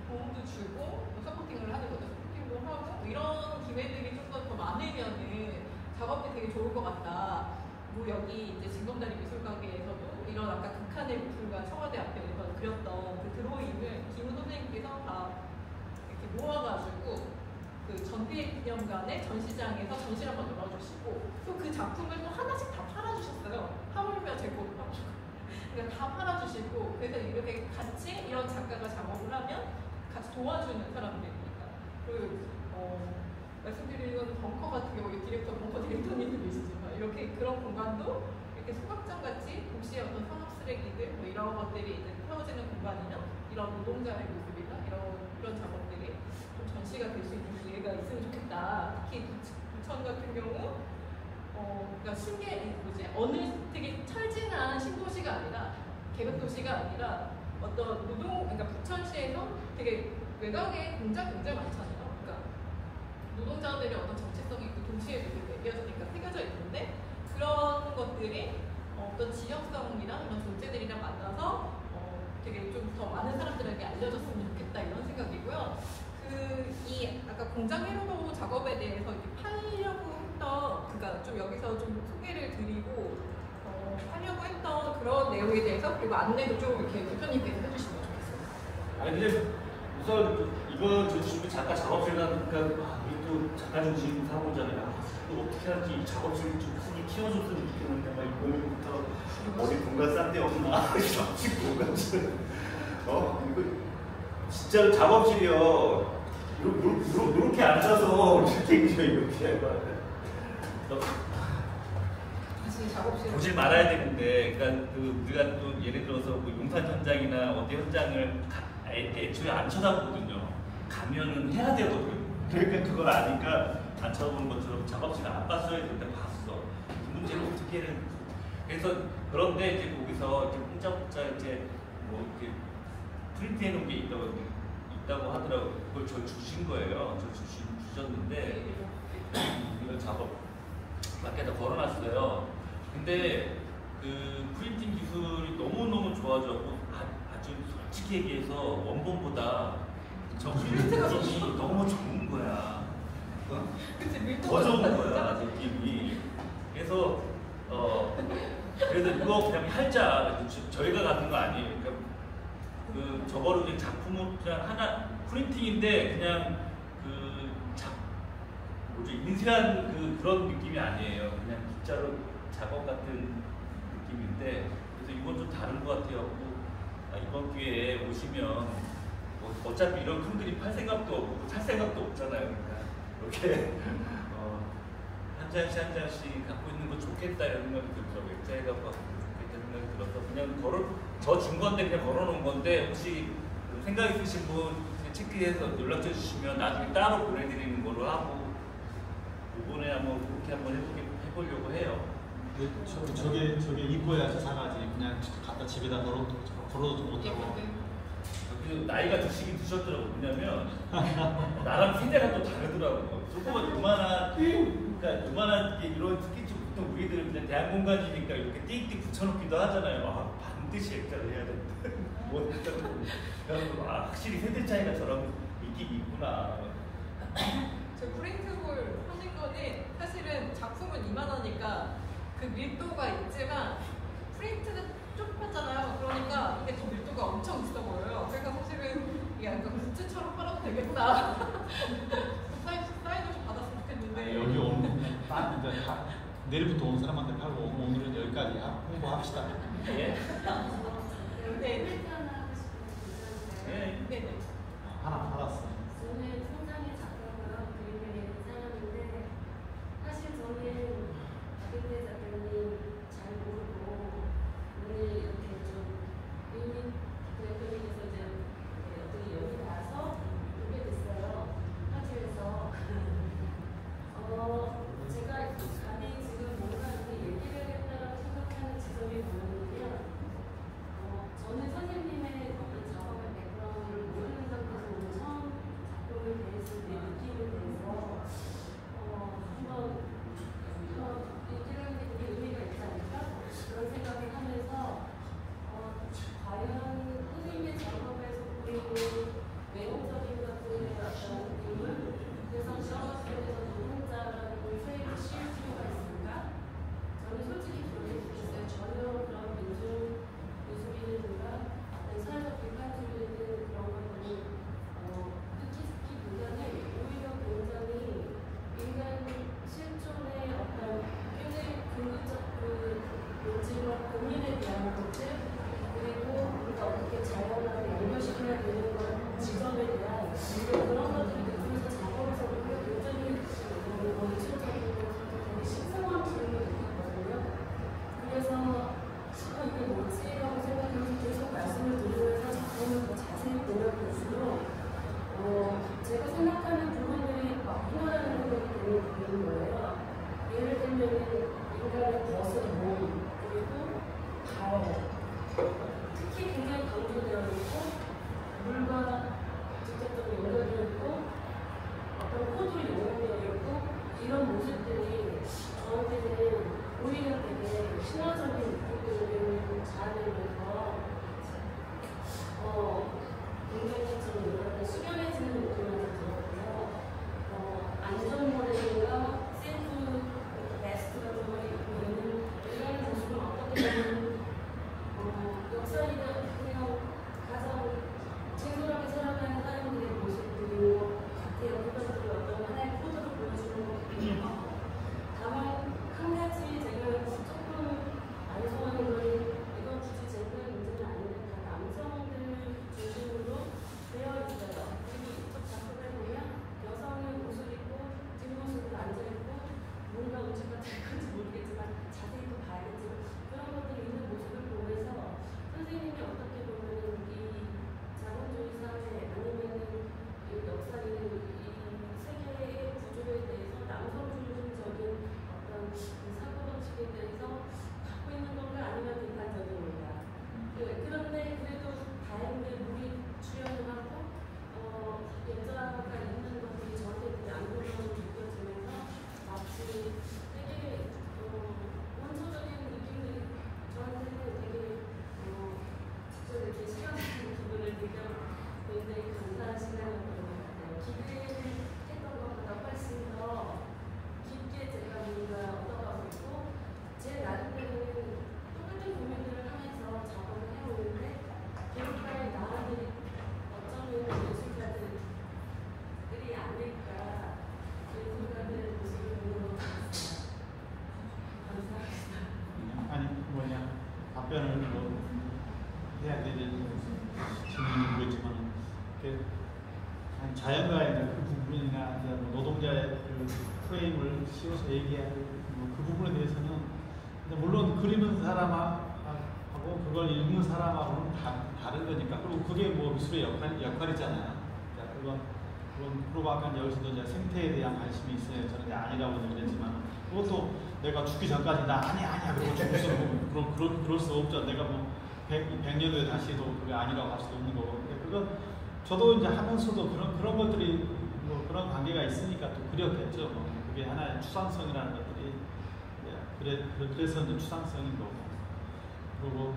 도움도 주고 또 서포팅을 하는 거죠. 서포팅도 하고 이런 기회들이 좀 더 많으면은 작업이 되게 좋을 것 같다. 뭐 여기 이제 진검다리 미술가게에서도 이런 아까 극한의 미술가 청와대 앞에서 그렸던 그 드로잉을 김훈 선생님께서 다 이렇게 모아가지고 그 전대 기념관의 전시장에서 전시를 한번 열어주시고 또 그 작품을 또 하나씩 다 팔아주셨어요. 하물며 재고도 팔아주고 그러니까 다 팔아주시고 그래서 이렇게 같이 이런 작가가 작업을 하면 같이 도와주는 사람들이니까 그리고 말씀드리는 건 벙커 같은 경우에 벙커 디렉터님도 계시지만 이렇게 그런 공간도 이렇게 소각장 같이 동시에 어떤 산업 쓰레기들 뭐 이런 것들이 이제 태워지는 공간이나 이런 노동자의 모습이나 이런 작업들이 좀 전시가 될 수 있는 기회가 있으면 좋겠다. 특히 부천 같은 경우 그러니까 어느 되게 철진한 신도시가 아니라 개발도시가 아니라 어떤 그러니까 부천시에서 되게 외곽에 공장 굉장히 많잖아요. 그러니까 노동자들의 어떤 정체성이 있고 동시에 이렇게 새겨져 있는데 그런 것들이 어떤 지역성이나 이런 존재들이랑 만나서 되게 좀 더 많은 사람들에게 알려졌으면 좋겠다 이런 생각이고요. 이 아까 공장 회로도 작업에 대해서 이렇게 팔려고 했던 그러니까 좀 여기서 좀 소개를 드리고 하려고 했던 그런 내용에 대해서 그리고 안내도 좀 이렇게 대표님께서 해주시면 좋겠어요. 아니 근데 우선 이거 주시면 작가 작업실 가니까 우리 또 작가 중심 사고잖아요. 또 어떻게 하지 작업실 좀 크게 키워줬으면 좋겠는데 막 이거부터 어디 공간 싼 데 없나 작업실 공간 이거 진짜 작업실이요. 이렇게 앉아서 이렇게 다시 작업실 보질 말아야 되는데, 그러니까 우리가 또 예를 들어서 뭐 용산 현장이나 어디 현장을 애초에 안 쳐다보거든요. 가면은 해야 되거든. 그러니까 그걸 아니까 안 쳐다보는 것처럼 작업실 안 봤어야 되는데 봤어. 그 문제를 어떻게 해야 되는지. 그래서 그런데 이제 거기서 이제 혼자 이제 뭐 이렇게 프린트해 놓은 게 있다고 하더라고요. 그걸 저 주신 거예요. 주셨는데 이걸 작업 밖에다 걸어놨어요. 근데 그 프린팅 기술이 너무너무 좋아졌고 아주 솔직히 얘기해서 원본보다 저 프린팅이 너무 좋은 거야. 더 좋은 거야 느낌이. 그래서 그래서 이거 그냥 팔자. 저희가 갖는 거 아니에요. 그러니까 저거를 그냥 작품을 그냥 하나 프린팅인데 그냥 인쇄한 그런 느낌이 아니에요. 그냥 진짜로 작업 같은 느낌인데 그래서 이건 좀 다른 것 같아요. 이번 기회에 오시면 뭐 어차피 이런 큰 그림 팔 생각도 없고 살 생각도 없잖아요. 그러니까 이렇게 한 장씩 한 장씩 갖고 있는 거 좋겠다 이런 생각이 들더라고요. 액자에 갖고 좋겠다 생각이 들어서 그냥 저 준 건데 그냥 걸어놓은 건데 혹시 생각 있으신 분 체크해서 연락처 주시면 나중에 따로 보내드리는 걸로 하고 이번에 한번 그렇게 한번 해보려고 해요. 저게 입고에 가서 사가지 그냥 갖다 집에다 걸어도 못하고. 나이가 드셨더라고. 왜냐면 나랑 세대가 또 다르더라고. 조금만 요만한 이런 스케치 보통 우리들은 그냥 대한 공간이니까 이렇게 띡띡 붙여놓기도 하잖아요. 반드시 액자를 해야 된다. 뭐 그래서 확실히 세대 차이가 저랑 있긴 있구나. 저 프린트볼 하는 거는 사실은 작품은 이만하니까 그 밀도가 있지만 프린트는 좁았잖아요. 그러니까 이게 더 밀도가 엄청 있어 보여요. 그러니까 사실은 이게 약간 굿즈처럼 팔아도 되겠다. 사인을 좀 받았으면 좋겠는데. 여기 오는 내일부터 온 사람한테 팔고 오늘은 여기까지 홍보합시다. 예. 네. 네. 하나 팔았어. 저는 성장의 작가고요. 그림을 사람인데 사실 저는 박인태 작가님 잘 모르고 오늘 이렇게 좀 대표님께서 이제 어떻게 여기 와서 보게 됐어요. 화제에서 제가 감히 지금 뭔가 이렇게 얘기를 하겠다고 생각하는 지점이 뭐냐면 저는 선생님의 어떤 작업의 백그라운드를 모르는 상태에서 오늘 처음 이해가 될 건지 모르겠지만 자세히 또 봐야겠지만 그런 것들이 있는 모습을 보면서 선생님이 어떻게 보면 이 자본주의 사회 아니면은 이 역사의 이 세계의 구조에 대해서 남성중심적인 어떤 사고 방식에 대해서 갖고 있는 건가 아니면 비판적인 건가. 그런데 그래도 다행히 우리 주연을 하고 여자가 있는 것들이 저한테 되게 안도감으로 느껴지면서 마치 되게 원초적인 느낌들이 저한테는 되게 직접 이렇게 시간적인 기분을 느껴 굉장히 감사한 시간이었던 것 같아요. 기대를 했던 것보다 훨씬 더 깊게 제가 뭔가 얻어가고 있고 제 나름대로는 똑같은 고민들을 하면서 작업을 해오는데 개인과의 나라들이 어쩌면 예술가들이 아닐까 예술가들의 모습을 보는 것 같습니다. 감사합니다. 아니 뭐냐 답변을 뭐 해야 되는 질문이 뭐겠지만 자연과의 그 부분이나 이제 뭐 노동자의 그 프레임을 씌워서 얘기할 그 부분에 대해서는 물론 그리는 사람하고 그걸 읽는 사람하고는 다른 거니까. 그리고 그게 뭐 미술의 역할이잖아요. 그건 그리고 아까 여기서도 이제 생태에 대한 관심이 있어요. 저는 이제 아니라고 그랬지만 그것도 내가 죽기 전까지 나 아니야 그러고 죽을 그럴 수 없죠. 내가 뭐 100년 후에 다시 해도 그게 아니라고 할 수도 없는 거고. 근데 그건 저도 이제 하면서도 그런 것들이 뭐 그런 관계가 있으니까 또 그렸겠죠. 뭐 그게 하나의 추상성이라는 것들이 그래서 이제 추상성인 거고. 그리고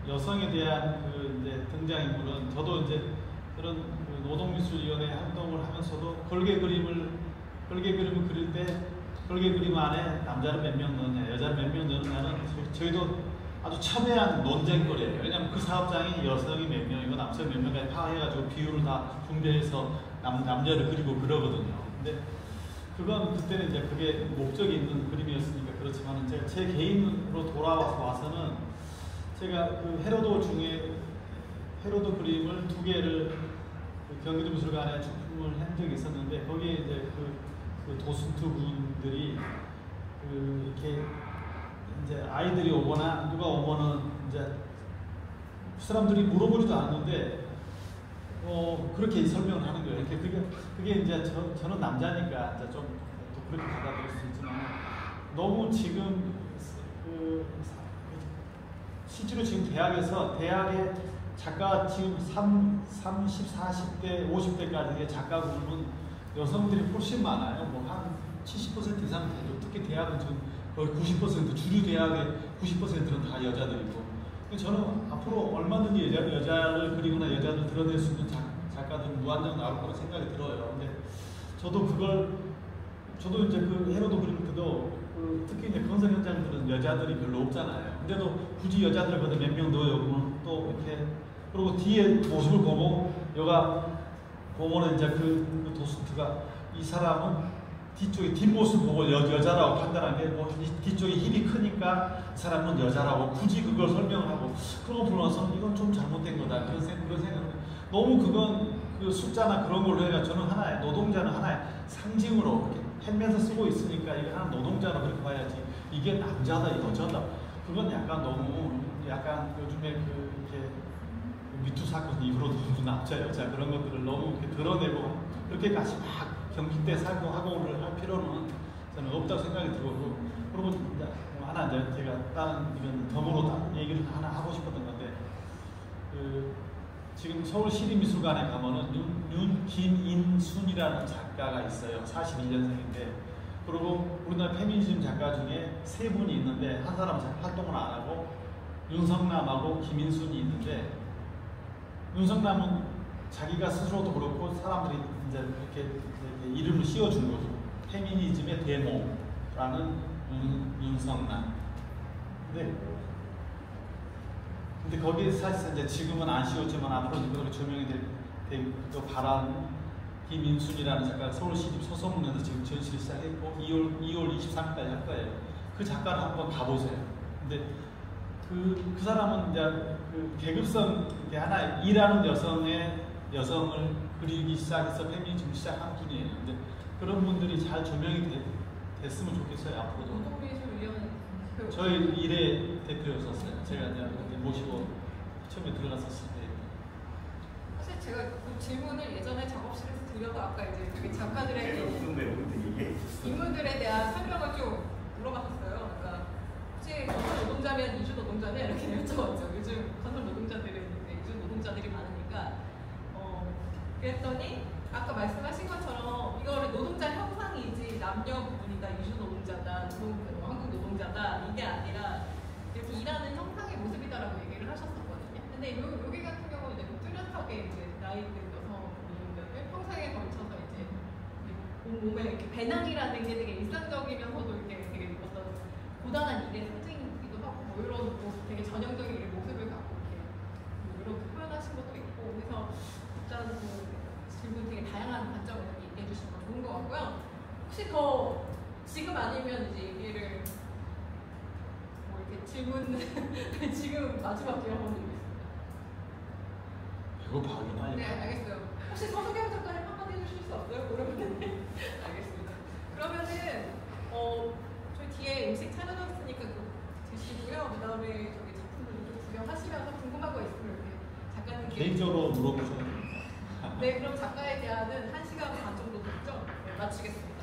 여성에 대한 그 이제 등장인물은 저도 이제 그런 그 노동미술위원회 활동을 하면서도 걸개 그림을 그릴 때 걸개 그림 안에 남자를 몇 명 넣느냐, 여자를 몇 명 넣느냐는 저희도 아주 첨예한 논쟁거리예요. 왜냐하면 그 사업장이 여성이 몇 명이고 남성이 몇 명까지 파악해가지고 비율을 다 분배해서 남자를 그리고 그러거든요. 근데 그건 그때는 이제 그게 목적이 있는 그림이었으니까 그렇지만 제가 제 개인으로 돌아와서는 제가 그 헤로도 그림을 2개를 그 경기도미술관에 출품을 한 적이 있었는데 거기에 이제 그 도슨트 분들이 이렇게 이제 아이들이 오거나 누가 오면은 이제 사람들이 물어보지도 않는데 그렇게 설명을 하는 거예요. 그게 이제 저는 남자니까 이제 좀 또 그렇게 받아들일 수 있지만 너무 지금 실제로 지금 대학에 작가 지금 30, 40대, 50대까지의 작가 부르는 여성들이 훨씬 많아요. 뭐 한 70% 이상 되죠. 특히 대학은 지금 거의 90% 주류 대학의 90%는 다 여자들이고. 저는 앞으로 얼마든지 여자를 그리거나 여자를 드러낼 수 있는 작가들은 무한정 나올 거라 생각이 들어요. 근데 저도 이제 그 헤로도 그릴 때도 특히 이제 건설 현장들은 여자들이 별로 없잖아요. 근데도 굳이 여자들 거기다 몇 명 넣어요. 그러면 또 이렇게 그리고 뒤에 모습을 보고 보면은 이제 그 도슨트가 이 사람은 뒤쪽에 뒷모습 보고 여자라고 판단한 게 뭐 뒤쪽에 힙이 크니까 이 사람은 여자라고 굳이 그걸 설명을 하고 그런 거 불러서 이건 좀 잘못된 거다 그런 생각은 너무 그건 그 숫자나 그런 걸로 해가 저는 하나의 노동자는 하나의 상징으로 이렇게 헬멧을 쓰고 있으니까 이게 하나 노동자로 그렇게 봐야지 이게 남자다 여자다 그건 약간 너무 약간 요즘에 이렇게 미투 사건 이후로도 남자 여자 그런 것들을 너무 이렇게 드러내고 그렇게까지 막 경기대 사고 학원을 할 필요는 저는 없다고 생각이 들고 그리고 하나 이제 제가 다른 이건 덤으로 얘기를 하나 하고 싶었던 건데 지금 서울시립미술관에 가면은 김인순이라는 작가가 있어요. 41년생인데 그리고 우리나라 페미니즘 작가 중에 3분이 있는데 한 사람은 활동을 안 하고 윤성남하고 김인순이 있는데 윤성남은 자기가 스스로도 그렇고 사람들이 이제 이렇게 이름을 씌워준 거죠. 페미니즘의 데모라는 윤성남. 근데 거기에 사실 이제 지금은 안 씌웠지만 앞으로 그렇게 조명이 될 바라는 김인순이라는 작가가 서울시립 소설문에서 지금 전시를 시작했고 2월 23일까지 할 거예요. 그 작가를 한번 가보세요. 근데 그 사람은 이제 그 계급성 하나 일하는 여성을 그리기 시작해서 페미니즘을 시작한 분이에요. 근데 그런 분들이 잘 조명이 됐으면 좋겠어요. 앞으로도. 노동미술위원회 대표. 저희 일의 대표였었어요. 제가 이제 모시고 처음에 들어갔었을 때. 사실 제가 그 질문을 예전에 작업실에서 드려도 아까 이제 그 작가들의 무슨 내용인지 얘기해. 인물들에 대한 설명을 좀 물어봤었어요. 그러니까 혹시 건설 노동자면 이주 노동자냐 이렇게 여쭤봤죠. 요즘 건설 노동자들이 있는데 이주 노동자들이 많으니까 그랬더니 아까 말씀하신 것처럼 이거를 노동자 형상이지 남녀 부분이다, 이주 노동자다, 한국 노동자다 이게 아니라 이렇게 일하는 형상의 모습이다라고 얘기를 하셨었거든요. 근데 여기 같은 경우는 이제 뚜렷하게 이제 나이 든 여성 노동자들 평생에 걸쳐서 이제 몸에 이렇게 배낭이라는 게 되게 일상적이면서도 이렇게 되게 어떤 고단한 일의 상징이기도 하고 뭐 이런 되게 전형적인 일의 모습을 갖고 이렇게 표현하신 것도 있고 그래서 일단 그 질문 되게 다양한 관점에서 얘기해 주신 거 좋은 것 같고요. 혹시 더 지금 아니면 이제 얘기를 뭐 이렇게 질문 지금 마지막 기회 한번 드리겠습니다. 배고파하긴 하니까. 네, 알겠어요. 혹시 서수경 작가님 한마디 해주실 수 없어요? 오랜만에. 알겠습니다. 그러면은 저희 뒤에 음식 차려놨으니까 그거 드시고요. 그 다음에 저기 작품들 좀 구경하시면서 궁금한 거 있으면 이렇게 작가님께 개인적으로 물어보셔야 됩니다. 네, 그럼 작가에 대한은 1시간 반 정도 됐죠? 네, 마치겠습니다.